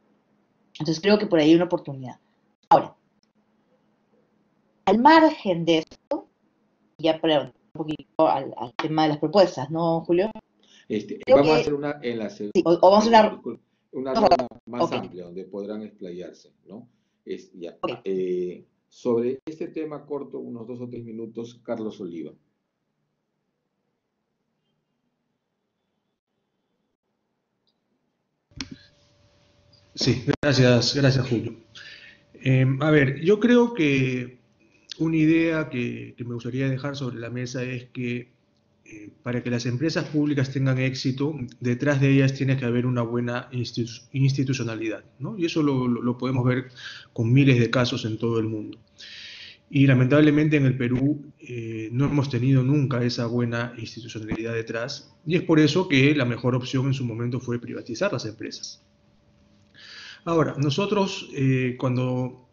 Entonces creo que por ahí hay una oportunidad. Ahora, al margen de esto, ya para un poquito al tema de las propuestas, ¿no, Julio? Vamos a hacer una en la segunda, sí, o vamos a una ronda más amplia donde podrán explayarse, ¿no? Sobre este tema corto, unos 2 o 3 minutos, Carlos Oliva. Sí, gracias Julio. A ver, yo creo que una idea que me gustaría dejar sobre la mesa es que para que las empresas públicas tengan éxito, detrás de ellas tiene que haber una buena institucionalidad, ¿no? Y eso lo podemos ver con miles de casos en todo el mundo. Y lamentablemente en el Perú no hemos tenido nunca esa buena institucionalidad detrás, y es por eso que la mejor opción en su momento fue privatizar las empresas. Ahora, nosotros cuando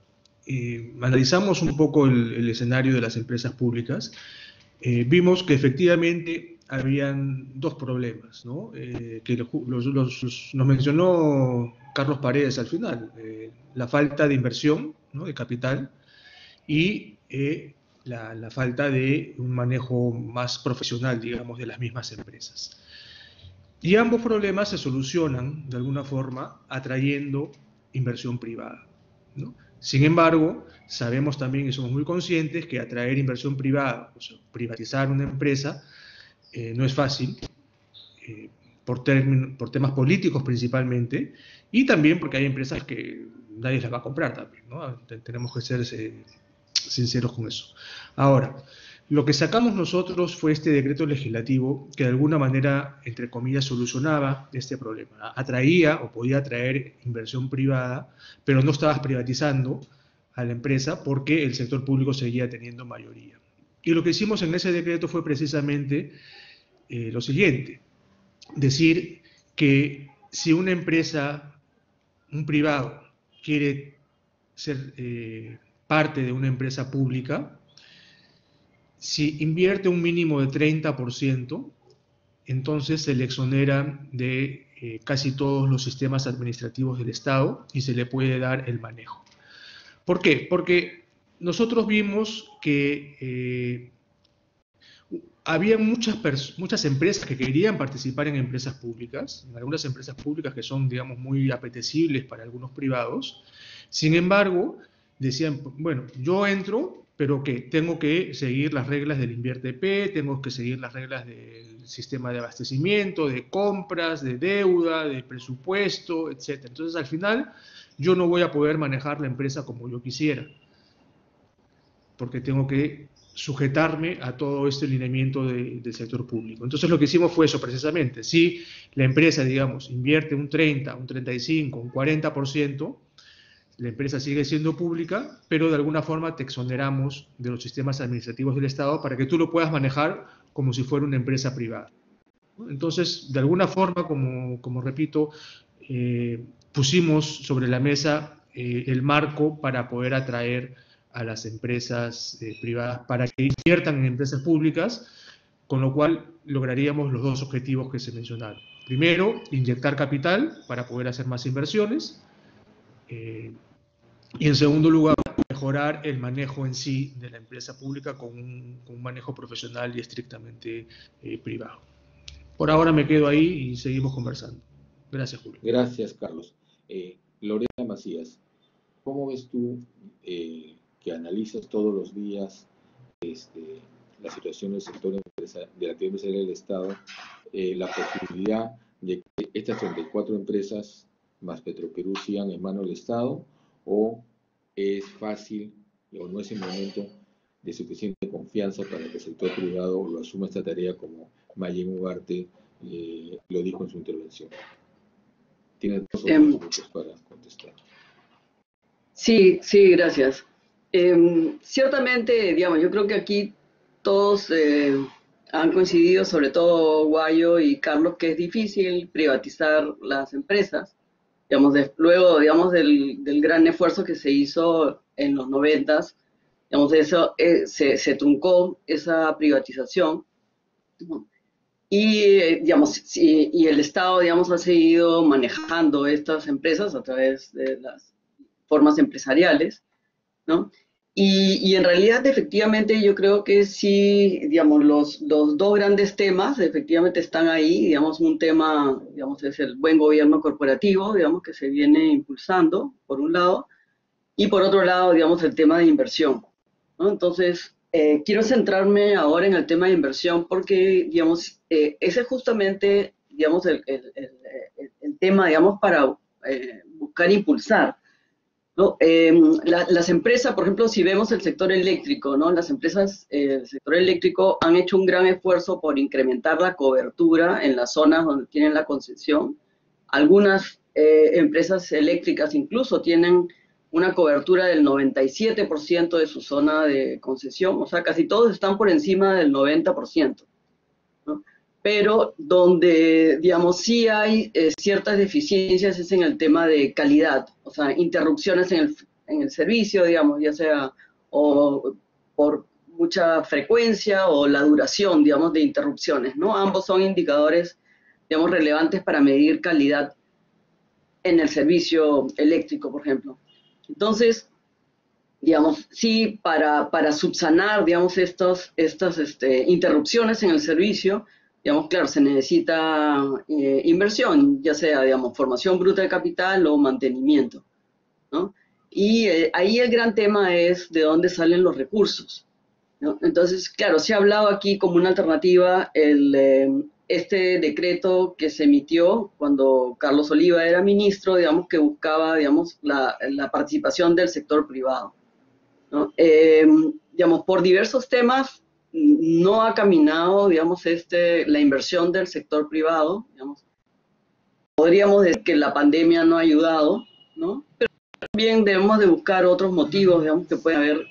analizamos un poco el escenario de las empresas públicas, vimos que efectivamente habían 2 problemas, ¿no? Que nos mencionó Carlos Paredes al final, la falta de inversión, ¿no? De capital, y la falta de un manejo más profesional, digamos, de las mismas empresas. Y ambos problemas se solucionan, de alguna forma, atrayendo inversión privada, ¿no? Sin embargo, sabemos también y somos muy conscientes que atraer inversión privada, o sea, privatizar una empresa, no es fácil, por temas políticos principalmente, y también porque hay empresas que nadie las va a comprar también, ¿no? Tenemos que ser sinceros con eso. Ahora, lo que sacamos nosotros fue este decreto legislativo que de alguna manera, entre comillas, solucionaba este problema. Atraía o podía atraer inversión privada, pero no estabas privatizando a la empresa porque el sector público seguía teniendo mayoría. Y lo que hicimos en ese decreto fue precisamente lo siguiente, decir que si una empresa, un privado, quiere ser parte de una empresa pública, si invierte un mínimo de 30%, entonces se le exonera de casi todos los sistemas administrativos del Estado y se le puede dar el manejo. ¿Por qué? Porque nosotros vimos que había muchas empresas que querían participar en empresas públicas, en algunas empresas públicas que son, digamos, muy apetecibles para algunos privados. Sin embargo, decían, bueno, yo entro, pero ¿qué? Tengo que seguir las reglas del INVIERTP, tengo que seguir las reglas del sistema de abastecimiento, de compras, de deuda, de presupuesto, etc. Entonces, al final, yo no voy a poder manejar la empresa como yo quisiera, porque tengo que sujetarme a todo este lineamiento del sector público. Entonces lo que hicimos fue eso precisamente. Si la empresa, digamos, invierte un 30, un 35, un 40%, la empresa sigue siendo pública, pero de alguna forma te exoneramos de los sistemas administrativos del Estado para que tú lo puedas manejar como si fuera una empresa privada. Entonces, de alguna forma, como repito, pusimos sobre la mesa el marco para poder atraer a las empresas privadas para que inviertan en empresas públicas, con lo cual lograríamos los 2 objetivos que se mencionaron. Primero, inyectar capital para poder hacer más inversiones, y en segundo lugar, mejorar el manejo en sí de la empresa pública con un manejo profesional y estrictamente privado. Por ahora me quedo ahí y seguimos conversando. Gracias, Julio. Gracias, Carlos. Lorena Macías, ¿cómo ves tú que analizas todos los días la situación del sector de la actividad empresarial del Estado, la posibilidad de que estas 34 empresas más Petroperú sigan en manos del Estado, o es fácil o no es el momento de suficiente confianza para que el sector privado lo asuma esta tarea, como Mayen Ugarte lo dijo en su intervención. Tiene 2 o 3 minutos para contestar. Sí, sí, gracias. Ciertamente, digamos, yo creo que aquí todos han coincidido, sobre todo Guayo y Carlos, que es difícil privatizar las empresas. Digamos, luego, digamos, del gran esfuerzo que se hizo en los 90s, digamos, eso se truncó esa privatización, ¿no? Y, digamos, y el Estado, digamos, ha seguido manejando estas empresas a través de las formas empresariales, ¿no? Y en realidad, efectivamente, yo creo que sí, digamos, los 2 grandes temas efectivamente están ahí. Digamos, un tema, digamos, es el buen gobierno corporativo, digamos, que se viene impulsando, por un lado, y por otro lado, digamos, el tema de inversión, ¿no? Entonces, quiero centrarme ahora en el tema de inversión porque, digamos, ese es justamente, digamos, el tema, digamos, para buscar impulsar, ¿no? Las empresas, por ejemplo, si vemos el sector eléctrico, ¿no? Las empresas del sector eléctrico han hecho un gran esfuerzo por incrementar la cobertura en las zonas donde tienen la concesión. Algunas empresas eléctricas incluso tienen una cobertura del 97% de su zona de concesión, o sea, casi todos están por encima del 90%, ¿no? Pero donde, digamos, sí hay ciertas deficiencias es en el tema de calidad, o sea, interrupciones en el servicio, digamos, ya sea o por mucha frecuencia o la duración, digamos, de interrupciones, ¿no? Ambos son indicadores, digamos, relevantes para medir calidad en el servicio eléctrico, por ejemplo. Entonces, digamos, sí, para subsanar, digamos, estas interrupciones en el servicio, digamos, claro, se necesita inversión, ya sea, digamos, formación bruta de capital o mantenimiento, ¿no? Y ahí el gran tema es de dónde salen los recursos, ¿no? Entonces, claro, se ha hablado aquí como una alternativa este decreto que se emitió cuando Carlos Oliva era ministro, digamos, que buscaba, digamos, la participación del sector privado, ¿no? Digamos, por diversos temas no ha caminado, digamos, la inversión del sector privado, digamos. Podríamos decir que la pandemia no ha ayudado, ¿no? Pero también debemos de buscar otros motivos, digamos, que pueden haber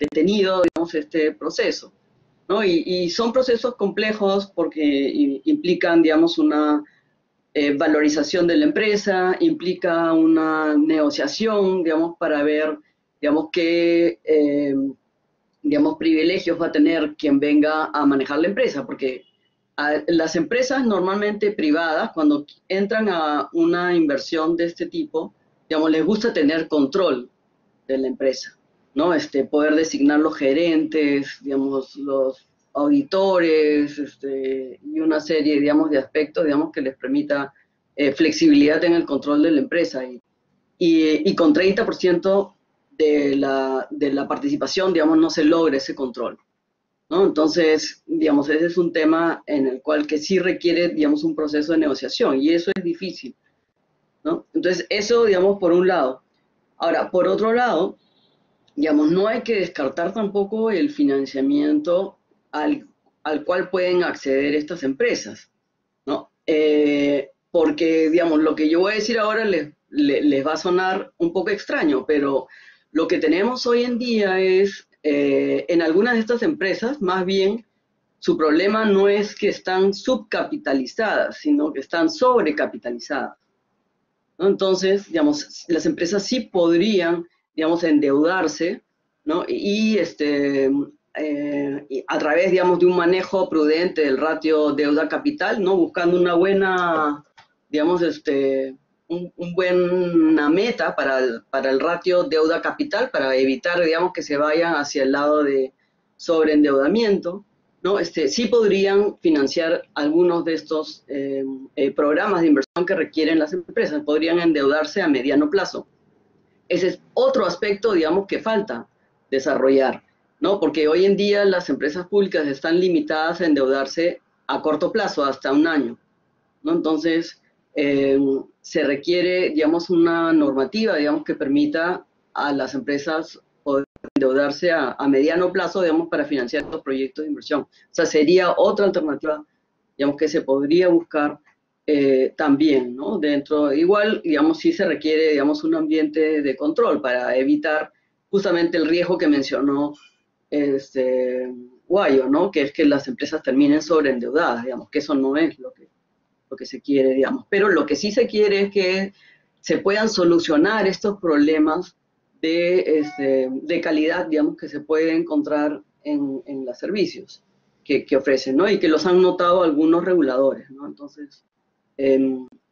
detenido, digamos, este proceso, ¿no? Y son procesos complejos porque implican, digamos, una valorización de la empresa, implica una negociación, digamos, para ver, digamos, qué, digamos, privilegios va a tener quien venga a manejar la empresa, porque las empresas normalmente privadas, cuando entran a una inversión de este tipo, digamos, les gusta tener control de la empresa, ¿no? Poder designar los gerentes, digamos, los auditores, y una serie, digamos, de aspectos, digamos, que les permita flexibilidad en el control de la empresa. Y con 30% de la participación, digamos, no se logra ese control, ¿no? Entonces, digamos, ese es un tema en el cual que sí requiere, digamos, un proceso de negociación, y eso es difícil, ¿no? Entonces, eso, digamos, por un lado. Ahora, por otro lado, digamos, no hay que descartar tampoco el financiamiento al cual pueden acceder estas empresas, ¿no? Porque, digamos, lo que yo voy a decir ahora les va a sonar un poco extraño, pero lo que tenemos hoy en día es, en algunas de estas empresas, más bien, su problema no es que están subcapitalizadas, sino que están sobrecapitalizadas, ¿no? Entonces, digamos, las empresas sí podrían, digamos, endeudarse, ¿no? Y a través, digamos, de un manejo prudente del ratio deuda-capital, ¿no? Buscando una buena, digamos, buena meta para el ratio deuda-capital, para evitar, digamos, que se vayan hacia el lado de sobreendeudamiento, ¿no? Sí podrían financiar algunos de estos programas de inversión que requieren las empresas, podrían endeudarse a mediano plazo. Ese es otro aspecto, digamos, que falta, desarrollar, ¿no? Porque hoy en día las empresas públicas están limitadas a endeudarse a corto plazo, hasta un año, ¿no? Entonces, se requiere, digamos, una normativa, digamos, que permita a las empresas poder endeudarse a mediano plazo, digamos, para financiar estos proyectos de inversión. O sea, sería otra alternativa, digamos, que se podría buscar también, ¿no? Dentro, igual, digamos, sí se requiere, digamos, un ambiente de control para evitar justamente el riesgo que mencionó Guayo, ¿no? Que es que las empresas terminen sobreendeudadas, digamos, que eso no es lo que se quiere, digamos. Pero lo que sí se quiere es que se puedan solucionar estos problemas de calidad, digamos, que se puede encontrar en los servicios que ofrecen, ¿no? Y que los han notado algunos reguladores, ¿no? Entonces,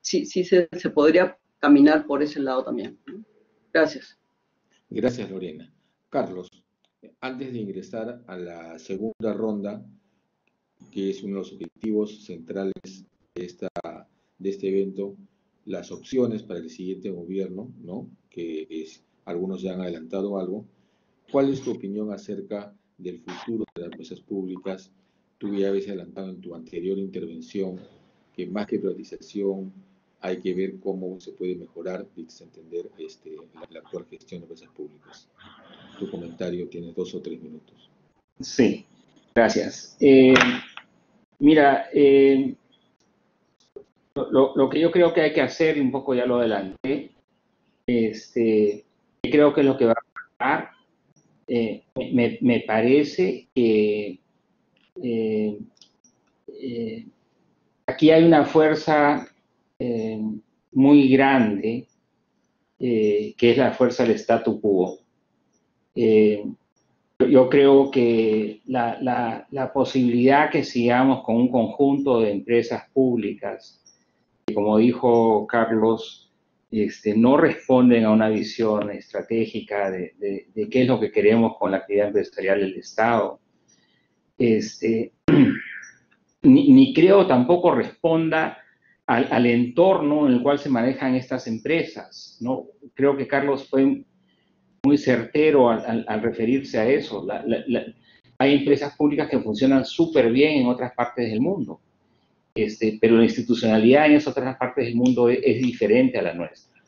sí se podría caminar por ese lado también, ¿no? Gracias. Gracias, Lorena. Carlos, antes de ingresar a la segunda ronda, que es uno de los objetivos centrales de este evento, las opciones para el siguiente gobierno, ¿no? Algunos ya han adelantado algo. ¿Cuál es tu opinión acerca del futuro de las empresas públicas? Tú ya habías adelantado en tu anterior intervención que más que privatización hay que ver cómo se puede mejorar y entender la actual gestión de empresas públicas. Tu comentario tiene 2 o 3 minutos. Sí, gracias. Mira, lo que yo creo que hay que hacer, y un poco ya lo adelanté, creo que es lo que va a pasar. Me parece que aquí hay una fuerza muy grande, que es la fuerza del statu quo. Yo creo que la posibilidad que sigamos con un conjunto de empresas públicas, que como dijo Carlos, no responden a una visión estratégica de qué es lo que queremos con la actividad empresarial del Estado, ni creo tampoco responda al entorno en el cual se manejan estas empresas, ¿no? Creo que Carlos fue muy certero al referirse a eso. Hay empresas públicas que funcionan súper bien en otras partes del mundo, pero la institucionalidad en esas otras partes del mundo es diferente a la nuestra.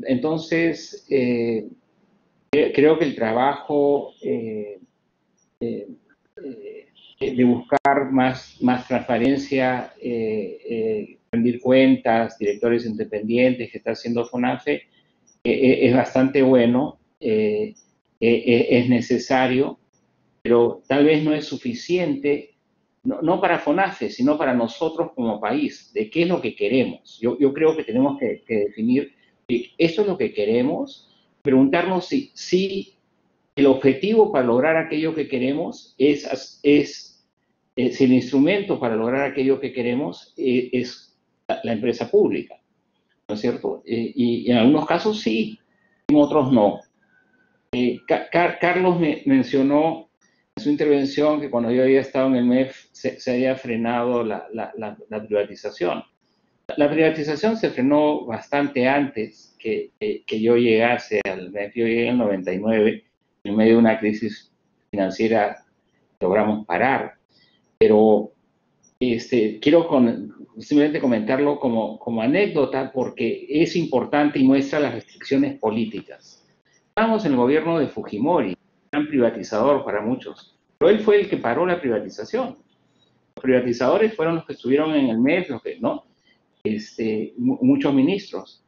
Entonces, creo que el trabajo de buscar más transparencia, rendir cuentas, directores independientes que está haciendo FONAFE, es bastante bueno, es necesario, pero tal vez no es suficiente, no para FONAFE, sino para nosotros como país, de qué es lo que queremos. Yo creo que tenemos que definir esto es lo que queremos, preguntarnos si el objetivo para lograr aquello que queremos si el instrumento para lograr aquello que queremos es la empresa pública, ¿no es cierto? Y en algunos casos sí, en otros no. Carlos mencionó en su intervención que cuando yo había estado en el MEF se había frenado la privatización. La privatización se frenó bastante antes que yo llegase al MEF. Yo llegué en el 99, en medio de una crisis financiera logramos parar, pero quiero simplemente comentarlo como anécdota porque es importante y muestra las restricciones políticas. Estábamos en el gobierno de Fujimori, gran privatizador para muchos, pero él fue el que paró la privatización. Los privatizadores fueron los que estuvieron en el MEF, ¿no? Muchos ministros,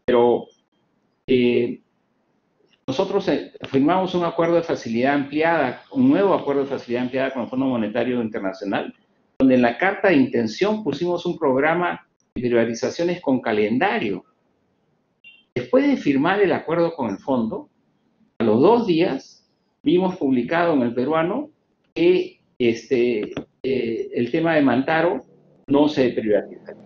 pero nosotros firmamos un acuerdo de facilidad ampliada, un nuevo acuerdo de facilidad ampliada con el Fondo Monetario Internacional, donde en la carta de intención pusimos un programa de privatizaciones con calendario. Después de firmar el acuerdo con el fondo, a los 2 días vimos publicado en el Peruano que el tema de Mantaro no se privatiza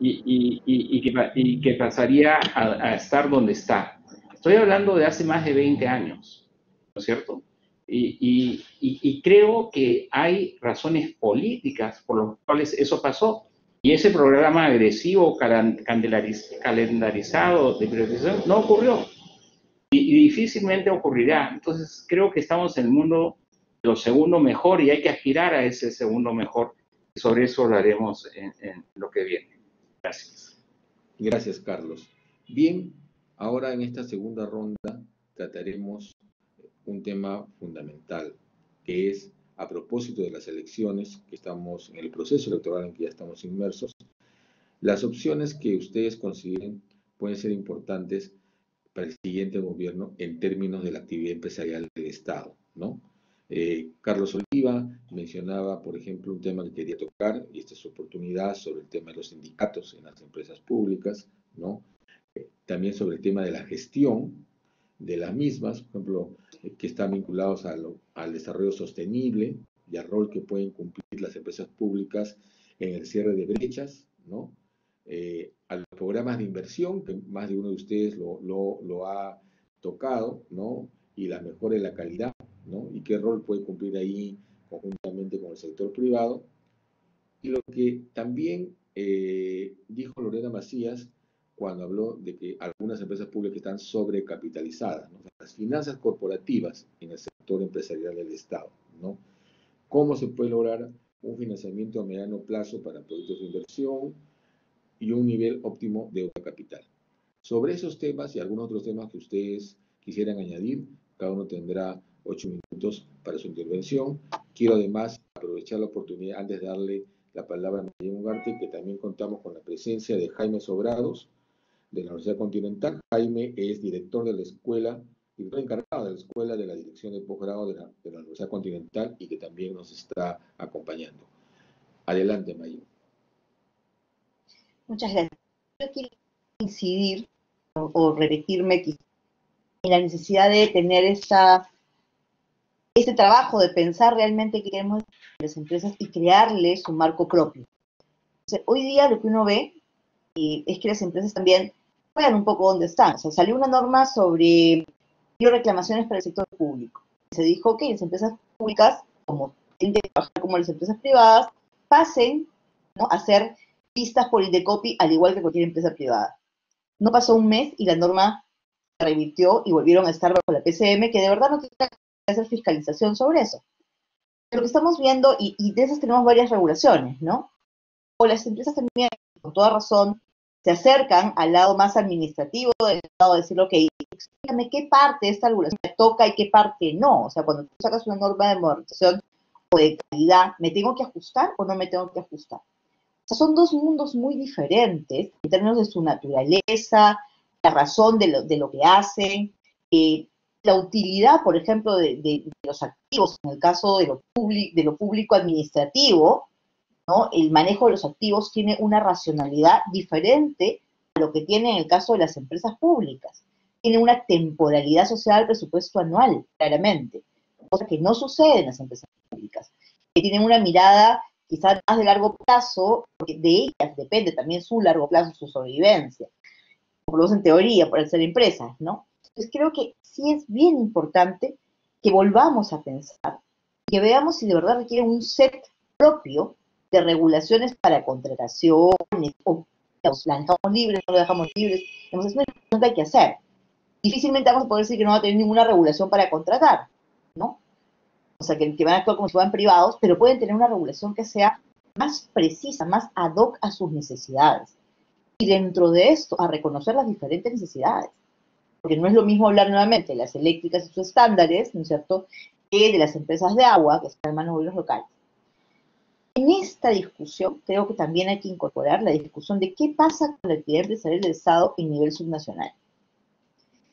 y que pasaría a estar donde está. Estoy hablando de hace más de 20 años, ¿no es cierto? Y creo que hay razones políticas por las cuales eso pasó. Y ese programa agresivo, calendarizado de privatización no ocurrió. y difícilmente ocurrirá. Entonces, creo que estamos en el mundo de lo segundo mejor y hay que aspirar a ese segundo mejor. Y sobre eso hablaremos en lo que viene. Gracias. Gracias, Carlos. Bien, ahora en esta segunda ronda trataremos un tema fundamental, que es, a propósito de las elecciones, que estamos en el proceso electoral en que ya estamos inmersos, las opciones que ustedes consideren pueden ser importantes para el siguiente gobierno en términos de la actividad empresarial del Estado, ¿no? Carlos Oliva mencionaba, por ejemplo, un tema que quería tocar, y esta es su oportunidad, sobre el tema de los sindicatos en las empresas públicas, ¿no? También sobre el tema de la gestión de las mismas, por ejemplo, que están vinculados al desarrollo sostenible y al rol que pueden cumplir las empresas públicas en el cierre de brechas, ¿no? A los programas de inversión, que más de uno de ustedes lo ha tocado, ¿no? Y la mejora de la calidad, ¿no? Y qué rol puede cumplir ahí conjuntamente con el sector privado. Y lo que también dijo Lorena Macías cuando habló de que algunas empresas públicas están sobrecapitalizadas, ¿no? Las finanzas corporativas en el sector empresarial del Estado, ¿no? ¿Cómo se puede lograr un financiamiento a mediano plazo para proyectos de inversión y un nivel óptimo de deuda capital? Sobre esos temas y algunos otros temas que ustedes quisieran añadir, cada uno tendrá 8 minutos para su intervención. Quiero además aprovechar la oportunidad, antes de darle la palabra a María Ugarte, que también contamos con la presencia de Jaime Sobrados, de la Universidad Continental. Jaime es director de la escuela, director encargado de la escuela de la dirección de posgrado de la Universidad Continental y que también nos está acompañando. Adelante, María. Muchas gracias. Yo quiero incidir o repetirme en la necesidad de tener este trabajo de pensar realmente qué queremos de las empresas y crearles su marco propio. Entonces, hoy día lo que uno ve es que las empresas también juegan un poco donde están. O sea, salió una norma sobre reclamaciones para el sector público. Se dijo que las empresas públicas, como tienen que trabajar como las empresas privadas, pasen, ¿no?, a hacer vistas por Indecopi al igual que cualquier empresa privada. No pasó un mes y la norma se revirtió y volvieron a estar bajo la PCM, que de verdad no tiene que hacer fiscalización sobre eso. Lo que estamos viendo, y de esas tenemos varias regulaciones, ¿no? O las empresas también, con toda razón, se acercan al lado más administrativo del Estado, de decir, ok, explícame qué parte de esta regulación me toca y qué parte no. O sea, cuando tú sacas una norma de modernización o de calidad, ¿me tengo que ajustar o no me tengo que ajustar? O sea, son dos mundos muy diferentes en términos de su naturaleza, la razón de lo que hacen, la utilidad, por ejemplo, de los activos, en el caso de lo público administrativo, ¿no? El manejo de los activos tiene una racionalidad diferente a lo que tiene en el caso de las empresas públicas. Tiene una temporalidad asociada al presupuesto anual, claramente, cosa que no sucede en las empresas públicas, que tienen una mirada quizás más de largo plazo, porque de ellas depende también su largo plazo, su sobrevivencia, por lo menos en teoría, por ser empresas, ¿no? Entonces creo que sí es bien importante que volvamos a pensar, que veamos si de verdad requiere un set propio de regulaciones para contrataciones, o las dejamos libres, no las dejamos libres. Entonces, es una discusión que hay que hacer. Difícilmente vamos a poder decir que no va a tener ninguna regulación para contratar, ¿no? O sea, que van a actuar como si fueran privados, pero pueden tener una regulación que sea más precisa, más ad hoc a sus necesidades. Y dentro de esto, a reconocer las diferentes necesidades. Porque no es lo mismo hablar nuevamente de las eléctricas y sus estándares, ¿no es cierto?, que de las empresas de agua, que están en manos de gobiernos locales. En esta discusión, creo que también hay que incorporar la discusión de qué pasa con la actividad empresarial del Estado en nivel subnacional.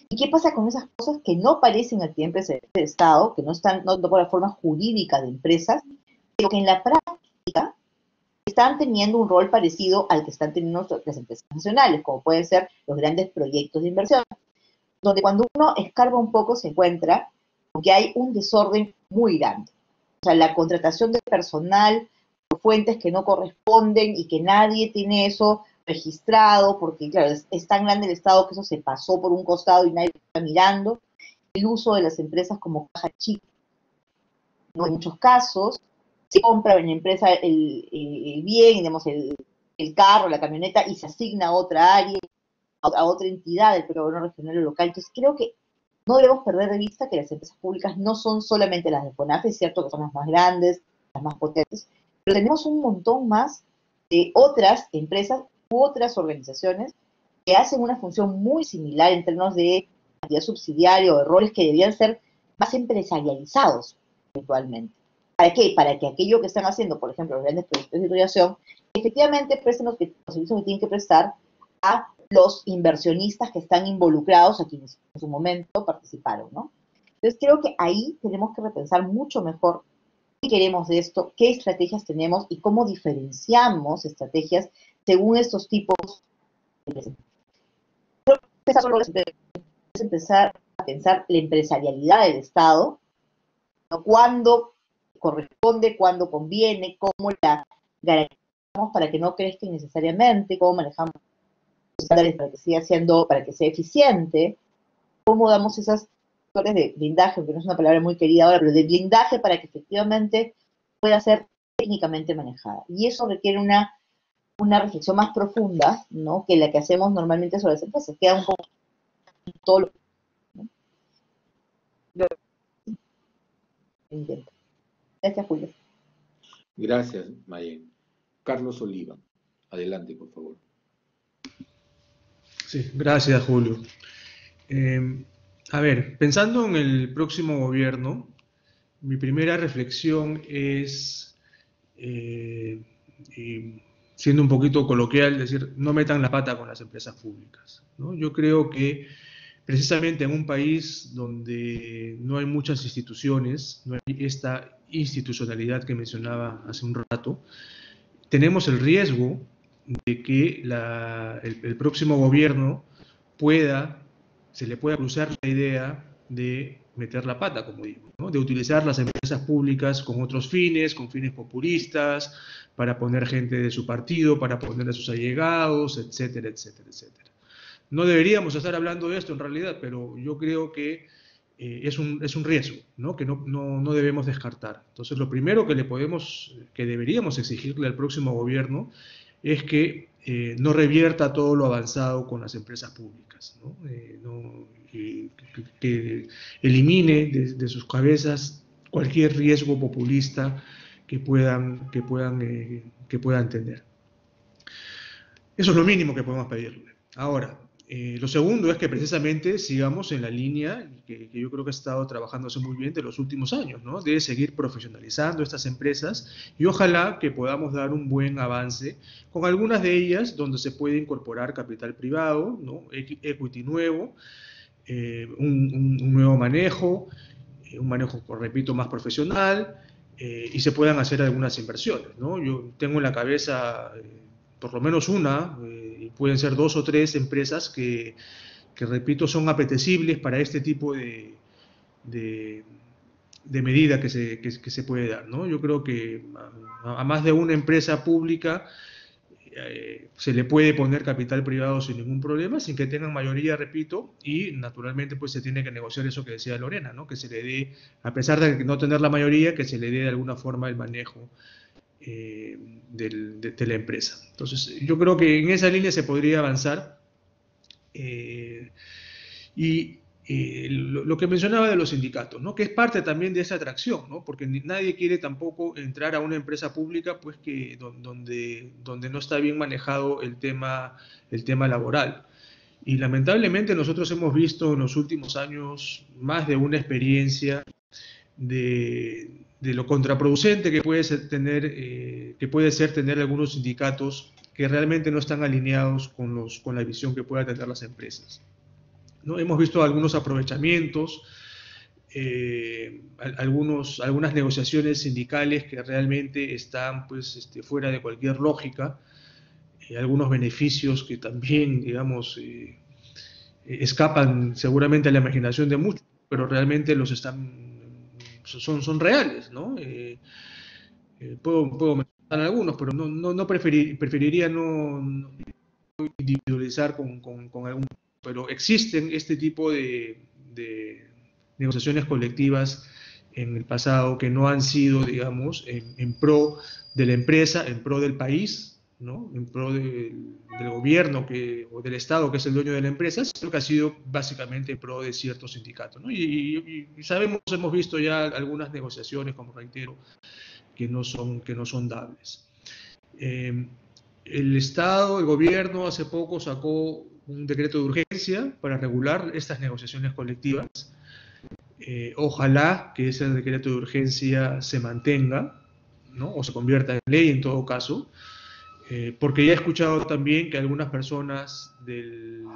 ¿Y qué pasa con esas cosas que no parecen actividad empresarial del Estado, que no están, no por la forma jurídica de empresas, pero que en la práctica están teniendo un rol parecido al que están teniendo las empresas nacionales, como pueden ser los grandes proyectos de inversión, donde cuando uno escarba un poco se encuentra que hay un desorden muy grande. O sea, la contratación de personal, fuentes que no corresponden y que nadie tiene eso registrado, porque claro, es tan grande el Estado que eso se pasó por un costado y nadie está mirando. El uso de las empresas como caja chica, ¿no? En muchos casos, se compra en la empresa el bien, digamos, el carro, la camioneta, y se asigna a otra área, a otra entidad del programa regional o local. Entonces creo que no debemos perder de vista que las empresas públicas no son solamente las de FONASA, es cierto que son las más grandes, las más potentes, pero tenemos un montón más de otras empresas u otras organizaciones que hacen una función muy similar en términos de cantidad subsidiaria o de roles que debían ser más empresarializados eventualmente. ¿Para qué? Para que aquello que están haciendo, por ejemplo, los grandes proyectos de irrigación, efectivamente presten los servicios que tienen que prestar a los inversionistas que están involucrados, a quienes en su momento participaron, ¿no? Entonces creo que ahí tenemos que repensar mucho mejor qué queremos de esto, qué estrategias tenemos y cómo diferenciamos estrategias según estos tipos de empresas. Creo que es empezar a pensar la empresarialidad del Estado, ¿no? Cuándo corresponde, cuándo conviene, cómo la garantizamos para que no crezca innecesariamente, cómo manejamos los estándares para que siga siendo, para que sea eficiente, cómo damos esas factores de blindaje, que no es una palabra muy querida ahora, pero de blindaje para que efectivamente pueda ser técnicamente manejada. Y eso requiere una reflexión más profunda, ¿no?, que la que hacemos normalmente sobre las empresas. Queda un poco todo lo, ¿no? Intento. Gracias, Julio. Gracias, Mayen. Carlos Oliva, adelante, por favor. Sí, gracias, Julio. A ver, pensando en el próximo gobierno, mi primera reflexión es, siendo un poquito coloquial, decir, no metan la pata con las empresas públicas, ¿no? Yo creo que precisamente en un país donde no hay muchas instituciones, no hay esta institucionalidad que mencionaba hace un rato, tenemos el riesgo de que el próximo gobierno se le pueda cruzar la idea de meter la pata, como digo, ¿no?, de utilizar las empresas públicas con otros fines, con fines populistas, para poner gente de su partido, para poner a sus allegados, etcétera, etcétera, etcétera. No deberíamos estar hablando de esto en realidad, pero yo creo que es un riesgo, ¿no?, que no debemos descartar. Entonces, lo primero que deberíamos exigirle al próximo gobierno es que no revierta todo lo avanzado con las empresas públicas, ¿no? Que elimine de sus cabezas cualquier riesgo populista que puedan tener. Eso es lo mínimo que podemos pedirle. Ahora, lo segundo es que precisamente sigamos en la línea que yo creo que ha estado trabajándose muy bien de los últimos años, ¿no?, de seguir profesionalizando estas empresas, y ojalá que podamos dar un buen avance con algunas de ellas donde se puede incorporar capital privado, ¿no?, equity nuevo, un nuevo manejo, un manejo, repito, más profesional, y se puedan hacer algunas inversiones, ¿no? Yo tengo en la cabeza por lo menos una, y pueden ser 2 o 3 empresas que repito, son apetecibles para este tipo de medida que se puede dar, ¿no? Yo creo que a más de una empresa pública se le puede poner capital privado sin ningún problema, sin que tengan mayoría, repito, y naturalmente pues se tiene que negociar eso que decía Lorena, ¿no?, que se le dé, a pesar de no tener la mayoría, que se le dé de alguna forma el manejo de la empresa. Entonces, yo creo que en esa línea se podría avanzar. Lo que mencionaba de los sindicatos, ¿no?, que es parte también de esa atracción, ¿no?, porque nadie quiere tampoco entrar a una empresa pública pues donde no está bien manejado el tema laboral. Y lamentablemente nosotros hemos visto en los últimos años más de una experiencia de lo contraproducente que puede ser tener algunos sindicatos que realmente no están alineados con la visión que puedan tener las empresas, ¿no? Hemos visto algunos aprovechamientos, algunas negociaciones sindicales que realmente están pues, fuera de cualquier lógica, algunos beneficios que también, digamos, escapan seguramente a la imaginación de muchos, pero realmente son reales, ¿no? Puedo mencionar algunos, pero preferiría no individualizar con algún, pero existen este tipo de negociaciones colectivas en el pasado que no han sido, digamos, en pro de la empresa, en pro del país, ¿no?, en pro del gobierno o del Estado, que es el dueño de la empresa, sino que ha sido básicamente en pro de ciertos sindicatos, ¿no? Y sabemos, hemos visto ya algunas negociaciones, como reitero, que no son dables. El Estado, el gobierno, hace poco sacó un decreto de urgencia para regular estas negociaciones colectivas. Ojalá que ese decreto de urgencia se mantenga, ¿no?, o se convierta en ley en todo caso, porque ya he escuchado también que algunas personas en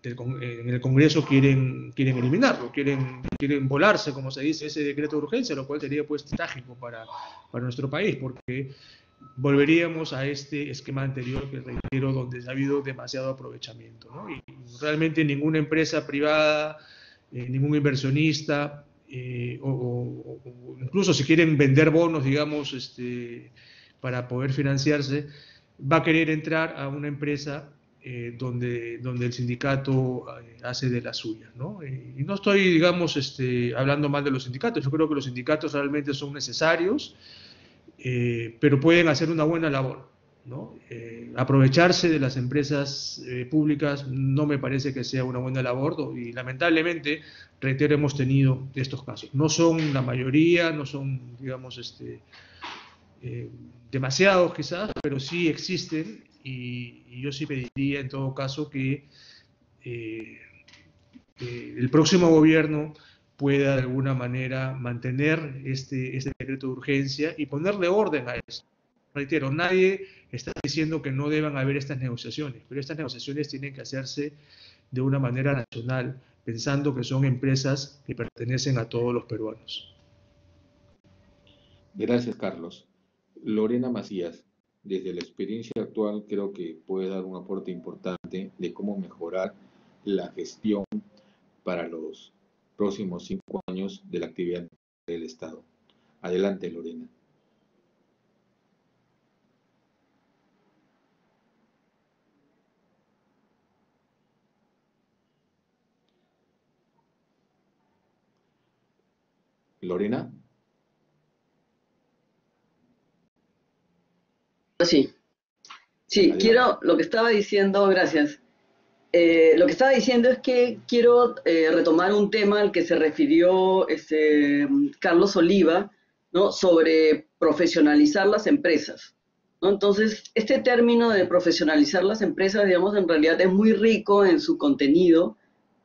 el Congreso quieren eliminarlo, quieren volarse, como se dice, ese decreto de urgencia, lo cual sería pues trágico para nuestro país, porque volveríamos a este esquema anterior que reitero, donde ha habido demasiado aprovechamiento, ¿no? Y realmente ninguna empresa privada, ningún inversionista, o incluso si quieren vender bonos, digamos, para poder financiarse, va a querer entrar a una empresa donde el sindicato hace de las suyas, ¿no? Y no estoy, digamos, hablando mal de los sindicatos. Yo creo que los sindicatos realmente son necesarios, pero pueden hacer una buena labor, ¿no? Aprovecharse de las empresas públicas no me parece que sea una buena labor, y lamentablemente, reitero, hemos tenido estos casos. No son la mayoría, no son, digamos, demasiados quizás, pero sí existen, y yo sí pediría en todo caso que el próximo gobierno pueda de alguna manera mantener este decreto de urgencia y ponerle orden a esto. Reitero, nadie está diciendo que no deban haber estas negociaciones, pero estas negociaciones tienen que hacerse de una manera nacional, pensando que son empresas que pertenecen a todos los peruanos. Gracias, Carlos. Lorena Macías, desde la experiencia actual, creo que puede dar un aporte importante de cómo mejorar la gestión para los próximos 5 años de la actividad del Estado. Adelante, Lorena. Lorena. Sí, quiero, lo que estaba diciendo, gracias. Lo que estaba diciendo es que quiero retomar un tema al que se refirió Carlos Oliva, ¿no?, sobre profesionalizar las empresas, ¿no? Entonces, este término de profesionalizar las empresas, digamos, en realidad es muy rico en su contenido,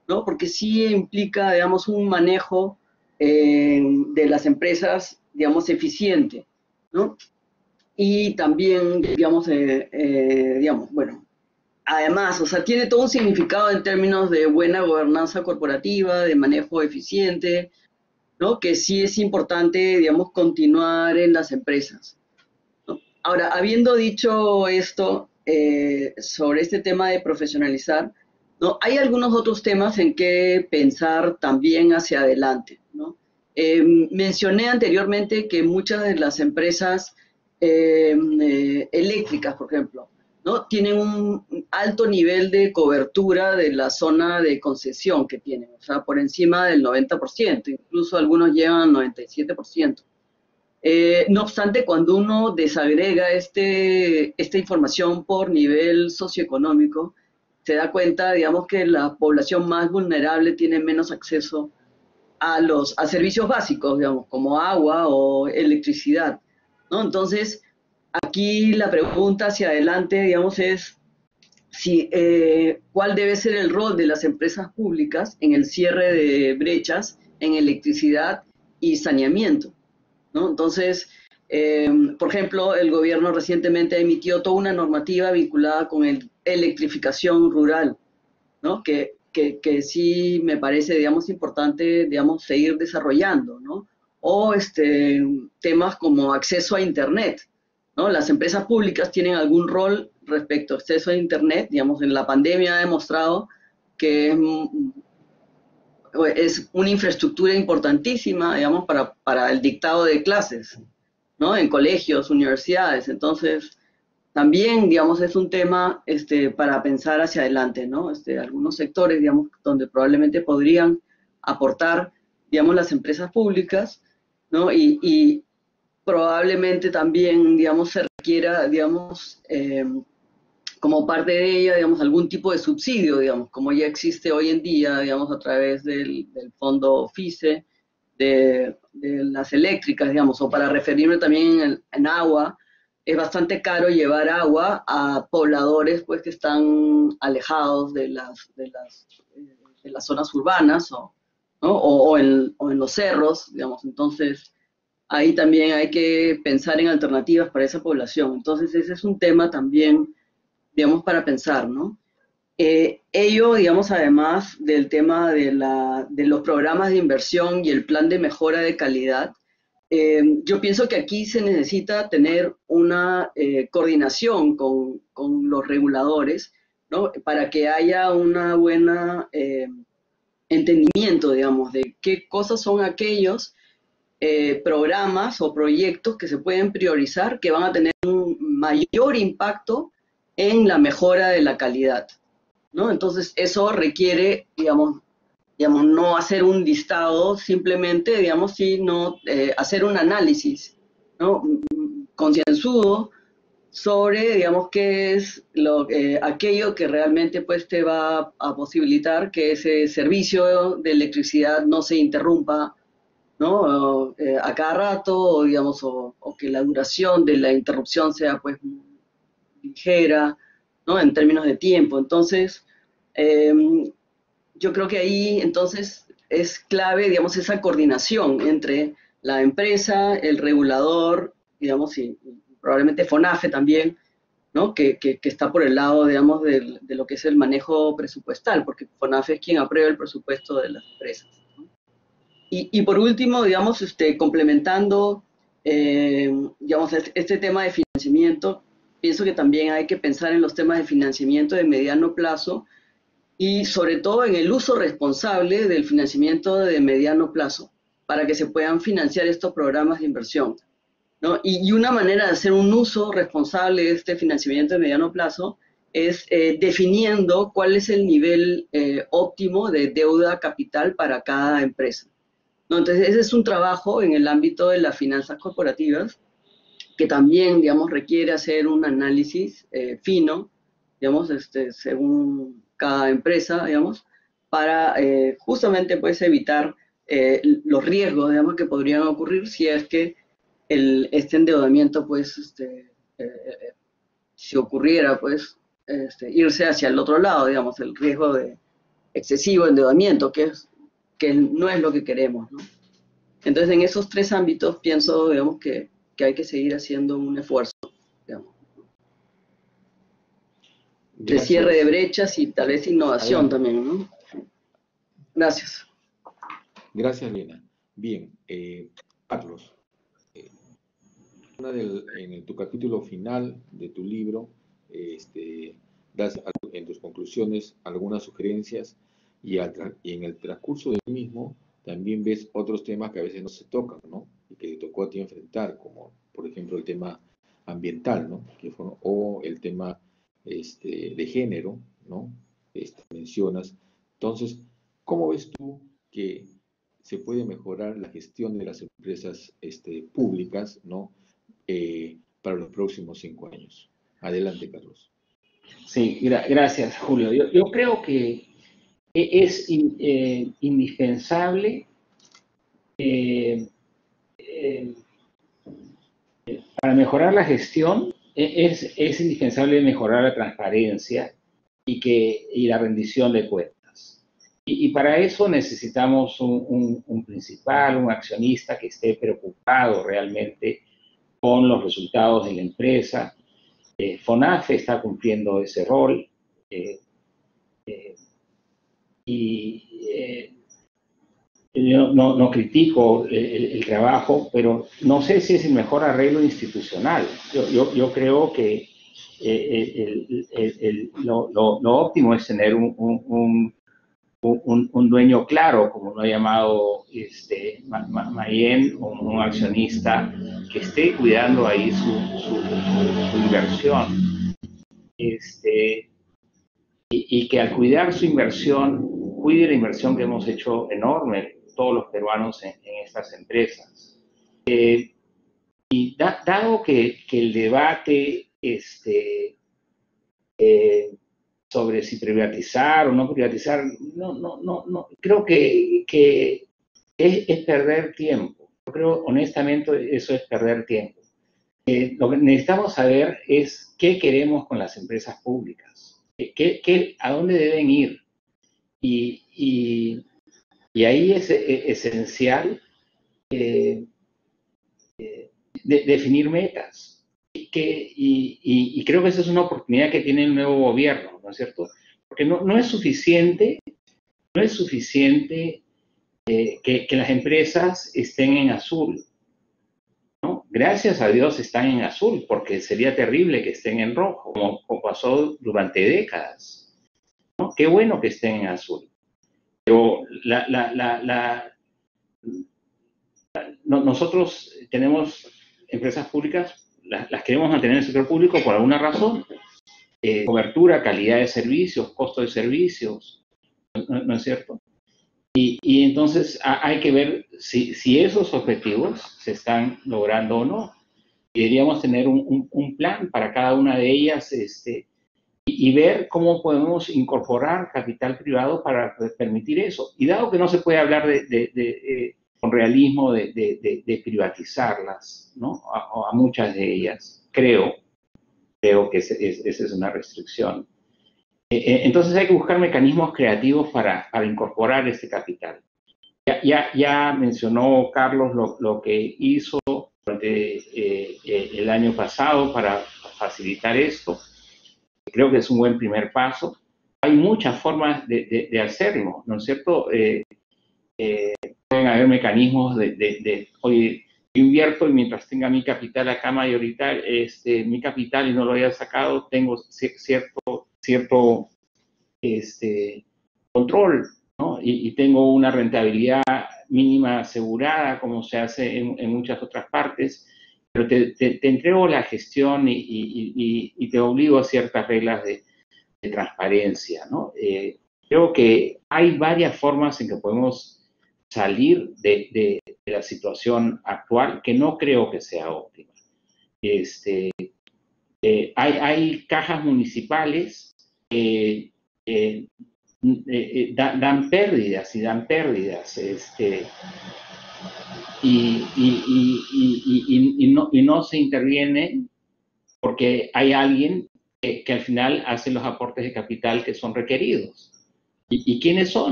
¿no?, porque sí implica, digamos, un manejo de las empresas, digamos, eficiente, ¿no? Y también, digamos, bueno, además, o sea, tiene todo un significado en términos de buena gobernanza corporativa, de manejo eficiente, ¿no?, que sí es importante, digamos, continuar en las empresas, ¿no? Ahora, habiendo dicho esto sobre este tema de profesionalizar, ¿no?, hay algunos otros temas en que pensar también hacia adelante, ¿no? Mencioné anteriormente que muchas de las empresas eléctricas, por ejemplo, ¿no?, tienen un alto nivel de cobertura de la zona de concesión que tienen, o sea, por encima del 90%, incluso algunos llevan 97%. No obstante, cuando uno desagrega esta información por nivel socioeconómico, se da cuenta, digamos, que la población más vulnerable tiene menos acceso a servicios básicos, digamos, como agua o electricidad, ¿no? Entonces, aquí la pregunta hacia adelante, digamos, es cuál debe ser el rol de las empresas públicas en el cierre de brechas en electricidad y saneamiento, ¿no? Entonces, por ejemplo, el gobierno recientemente emitió toda una normativa vinculada con electrificación rural, ¿no?, que sí me parece, digamos, importante, digamos, seguir desarrollando, ¿no? O temas como acceso a Internet, ¿no? Las empresas públicas tienen algún rol respecto a acceso a Internet, digamos, en la pandemia ha demostrado que es una infraestructura importantísima, digamos, para el dictado de clases, ¿no?, en colegios, universidades. Entonces, también, digamos, es un tema para pensar hacia adelante, ¿no? Algunos sectores, digamos, donde probablemente podrían aportar, digamos, las empresas públicas, ¿no? Y probablemente también, digamos, se requiera, digamos, como parte de ella, digamos, algún tipo de subsidio, digamos, como ya existe hoy en día, digamos, a través del fondo FICE, de las eléctricas, digamos, o para referirme también en agua, es bastante caro llevar agua a pobladores, pues, que están alejados de las zonas urbanas, ¿no? o en los cerros, digamos. Entonces, ahí también hay que pensar en alternativas para esa población. Entonces, ese es un tema también, digamos, para pensar, ¿no? Ello, digamos, además del tema de los programas de inversión y el plan de mejora de calidad, yo pienso que aquí se necesita tener una coordinación con los reguladores, ¿no? Para que haya una buena entendimiento, digamos, de qué cosas son aquellos programas o proyectos que se pueden priorizar que van a tener un mayor impacto en la mejora de la calidad, ¿no? Entonces, eso requiere, digamos, no hacer un listado simplemente, digamos, sino hacer un análisis, ¿no? Concienzudo sobre, digamos, qué es aquello que realmente pues te va a posibilitar que ese servicio de electricidad no se interrumpa, ¿no? A cada rato, o, digamos, o que la duración de la interrupción sea pues ligera, ¿no? En términos de tiempo. Entonces, yo creo que ahí entonces es clave, digamos, esa coordinación entre la empresa, el regulador, digamos, y probablemente FONAFE también, ¿no? Que está por el lado, digamos, de lo que es el manejo presupuestal, porque FONAFE es quien aprueba el presupuesto de las empresas, ¿no? Y por último, digamos, complementando, digamos, este tema de financiamiento, pienso que también hay que pensar en los temas de financiamiento de mediano plazo y sobre todo en el uso responsable del financiamiento de mediano plazo para que se puedan financiar estos programas de inversión, ¿no? Y una manera de hacer un uso responsable de este financiamiento de mediano plazo es definiendo cuál es el nivel óptimo de deuda capital para cada empresa, ¿no? Entonces, ese es un trabajo en el ámbito de las finanzas corporativas que también, digamos, requiere hacer un análisis fino, digamos, según cada empresa, digamos, para justamente, pues, evitar los riesgos, digamos, que podrían ocurrir si es que este endeudamiento, pues, si ocurriera, pues, irse hacia el otro lado, digamos, el riesgo de excesivo endeudamiento, que no es lo que queremos, ¿no? Entonces, en esos tres ámbitos pienso, digamos, que hay que seguir haciendo un esfuerzo, digamos, de cierre de brechas y tal vez innovación también, ¿no? Gracias. Gracias, Lena. Bien, Carlos, en tu capítulo final de tu libro, das en tus conclusiones algunas sugerencias y en el transcurso del mismo también ves otros temas que a veces no se tocan, ¿no? Y que te tocó a ti enfrentar, como por ejemplo el tema ambiental, ¿no? O el tema de género, ¿no? Mencionas. Entonces, ¿cómo ves tú que se puede mejorar la gestión de las empresas públicas, ¿no? Para los próximos 5 años? Adelante, Carlos. Sí, gracias, Julio. Yo creo que es indispensable para mejorar la gestión, es indispensable mejorar la transparencia y la rendición de cuentas. Y para eso necesitamos un principal, un accionista que esté preocupado realmente con los resultados de la empresa. FONAFE está cumpliendo ese rol yo no critico el trabajo, pero no sé si es el mejor arreglo institucional. Yo creo que lo óptimo es tener un dueño claro, como lo ha llamado Mayen, un accionista que esté cuidando ahí su inversión. Y que al cuidar su inversión, cuide la inversión que hemos hecho enorme todos los peruanos en estas empresas. dado que el debate sobre si privatizar o no privatizar, no creo que es perder tiempo. Yo creo, honestamente, eso es perder tiempo. Lo que necesitamos saber es qué queremos con las empresas públicas, a dónde deben ir. Y ahí es esencial definir metas. Y creo que esa es una oportunidad que tiene el nuevo gobierno, ¿no es cierto? Porque no es suficiente, que las empresas estén en azul, ¿no? Gracias a Dios están en azul, porque sería terrible que estén en rojo, como pasó durante décadas, ¿no? Qué bueno que estén en azul. Pero nosotros tenemos empresas públicas, las queremos mantener en el sector público por alguna razón. Cobertura, calidad de servicios, costo de servicios, ¿no es cierto? Y entonces hay que ver si esos objetivos se están logrando o no. Y deberíamos tener un plan para cada una de ellas y ver cómo podemos incorporar capital privado para permitir eso. Y dado que no se puede hablar con realismo de privatizarlas, ¿no? A muchas de ellas, creo que esa es una restricción. Entonces hay que buscar mecanismos creativos para incorporar este capital. Ya mencionó Carlos lo que hizo durante el año pasado para facilitar esto. Creo que es un buen primer paso. Hay muchas formas de hacerlo, ¿no es cierto? Pueden haber mecanismos oye, invierto y mientras tenga mi capital acá mayoritario, mi capital y no lo haya sacado, tengo cierto control, ¿no? Y tengo una rentabilidad mínima asegurada, como se hace en muchas otras partes, pero te entrego la gestión y te obligo a ciertas reglas de transparencia, ¿no? Creo que hay varias formas en que podemos salir de la situación actual, que no creo que sea óptima. Hay cajas municipales que dan pérdidas y dan pérdidas, y no se interviene porque hay alguien que al final hace los aportes de capital que son requeridos. ¿Y quiénes son?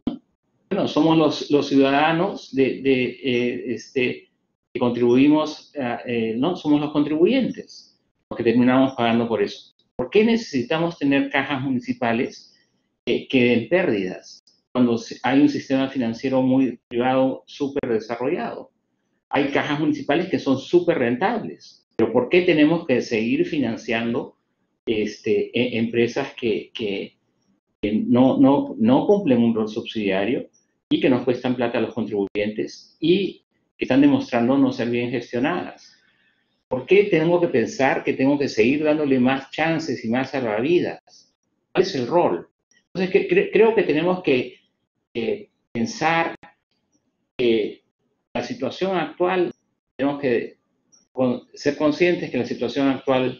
Bueno, somos los ciudadanos que contribuimos, no, somos los contribuyentes, los que terminamos pagando por eso. ¿Por qué necesitamos tener cajas municipales que den pérdidas cuando hay un sistema financiero muy privado súper desarrollado? Hay cajas municipales que son súper rentables, pero ¿por qué tenemos que seguir financiando empresas que no cumplen un rol subsidiario y que nos cuestan plata a los contribuyentes y que están demostrando no ser bien gestionadas? ¿Por qué tengo que pensar que tengo que seguir dándole más chances y más salvavidas? ¿Cuál es el rol? Entonces, creo que tenemos que pensar que la situación actual, tenemos que ser conscientes que la situación actual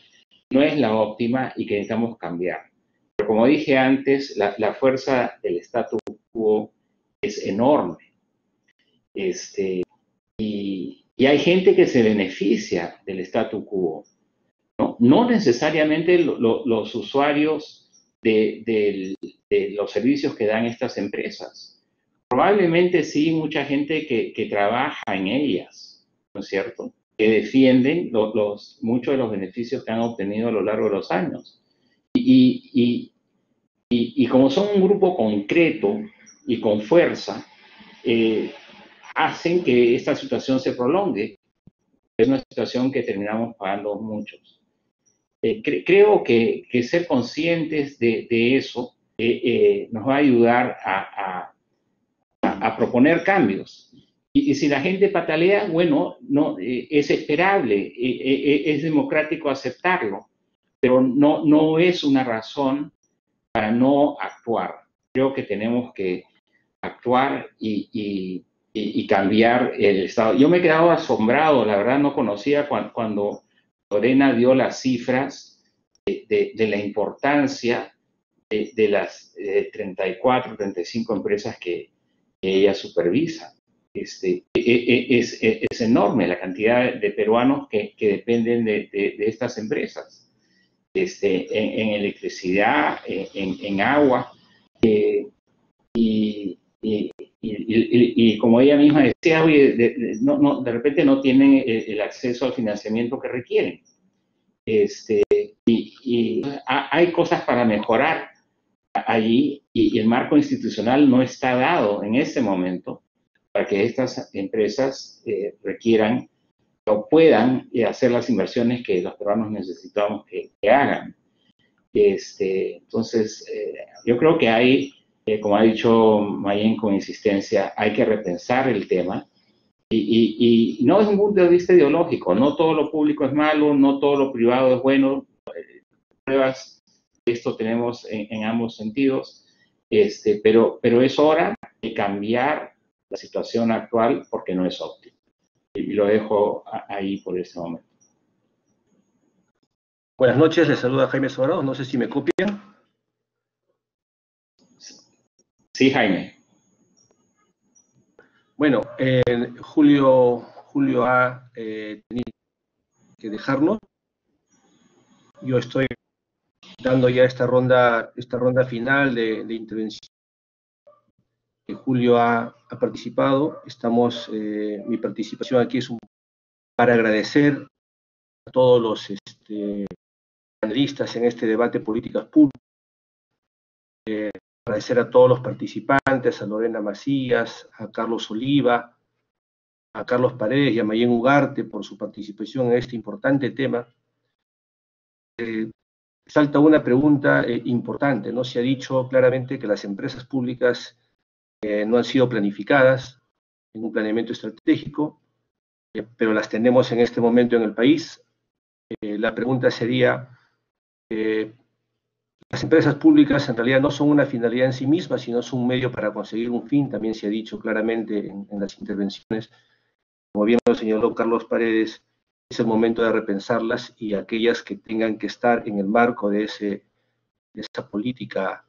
no es la óptima y que necesitamos cambiar. Pero como dije antes, la fuerza del statu quo es enorme. Y hay gente que se beneficia del statu quo. No necesariamente los usuarios de los servicios que dan estas empresas. Probablemente sí mucha gente que trabaja en ellas, ¿no es cierto? Que defienden muchos de los beneficios que han obtenido a lo largo de los años. Y como son un grupo concreto y con fuerza, hacen que esta situación se prolongue. Es una situación que terminamos pagando muchos. Creo que ser conscientes de eso nos va a ayudar a proponer cambios. Y si la gente patalea, bueno, es esperable, es democrático aceptarlo, pero no es una razón para no actuar. Creo que tenemos que actuar y y cambiar el Estado. Yo me he quedado asombrado, la verdad no conocía cuando Lorena dio las cifras de la importancia de las 34, 35 empresas que ella supervisa. Es enorme la cantidad de peruanos que dependen de estas empresas, en electricidad, en agua, y como ella misma decía, oye, de repente no tienen el acceso al financiamiento que requieren. Y hay cosas para mejorar allí, y el marco institucional no está dado en este momento para que estas empresas requieran o puedan hacer las inversiones que los peruanos necesitamos que hagan. Entonces, yo creo que hay, como ha dicho Mayén con insistencia, hay que repensar el tema, y no desde un punto de vista ideológico. No todo lo público es malo, no todo lo privado es bueno. Pruebas de esto tenemos en ambos sentidos, pero es hora de cambiar la situación actual porque no es óptima. Y lo dejo ahí por este momento. Buenas noches, les saluda Jaime Sobrado, no sé si me copian. Sí, Jaime. Bueno, Julio ha tenido que dejarnos. Yo estoy dando ya esta ronda final de intervención. Julio ha participado. Mi participación aquí es para agradecer a todos los panelistas en este debate políticas públicas. Agradecer a todos los participantes, a Lorena Macías, a Carlos Oliva, a Carlos Paredes y a Mayén Ugarte por su participación en este importante tema. Salta una pregunta importante, ¿no? Se ha dicho claramente que las empresas públicas no han sido planificadas en un planeamiento estratégico, pero las tenemos en este momento en el país. La pregunta sería, las empresas públicas en realidad no son una finalidad en sí mismas, sino son un medio para conseguir un fin, también se ha dicho claramente en las intervenciones. Como bien lo señaló Carlos Paredes, es el momento de repensarlas, y aquellas que tengan que estar en el marco de esa política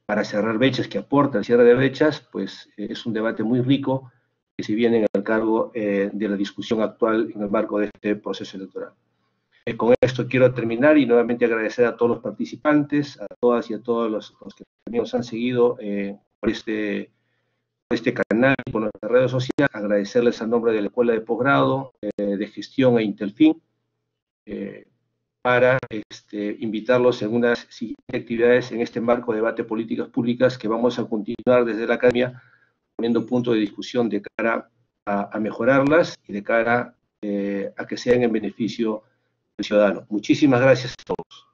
para cerrar brechas, que aporta el cierre de brechas, pues es un debate muy rico que se viene en el cargo de la discusión actual en el marco de este proceso electoral. Con esto quiero terminar y nuevamente agradecer a todos los participantes, a todas y a todos los que también nos han seguido por este canal y por nuestras redes sociales. Agradecerles a nombre de la Escuela de Posgrado de Gestión e Intelfin para invitarlos en unas siguientes actividades en este marco de debate políticas públicas que vamos a continuar desde la academia, poniendo puntos de discusión de cara a mejorarlas y de cara a que sean en beneficio del ciudadano. Muchísimas gracias a todos.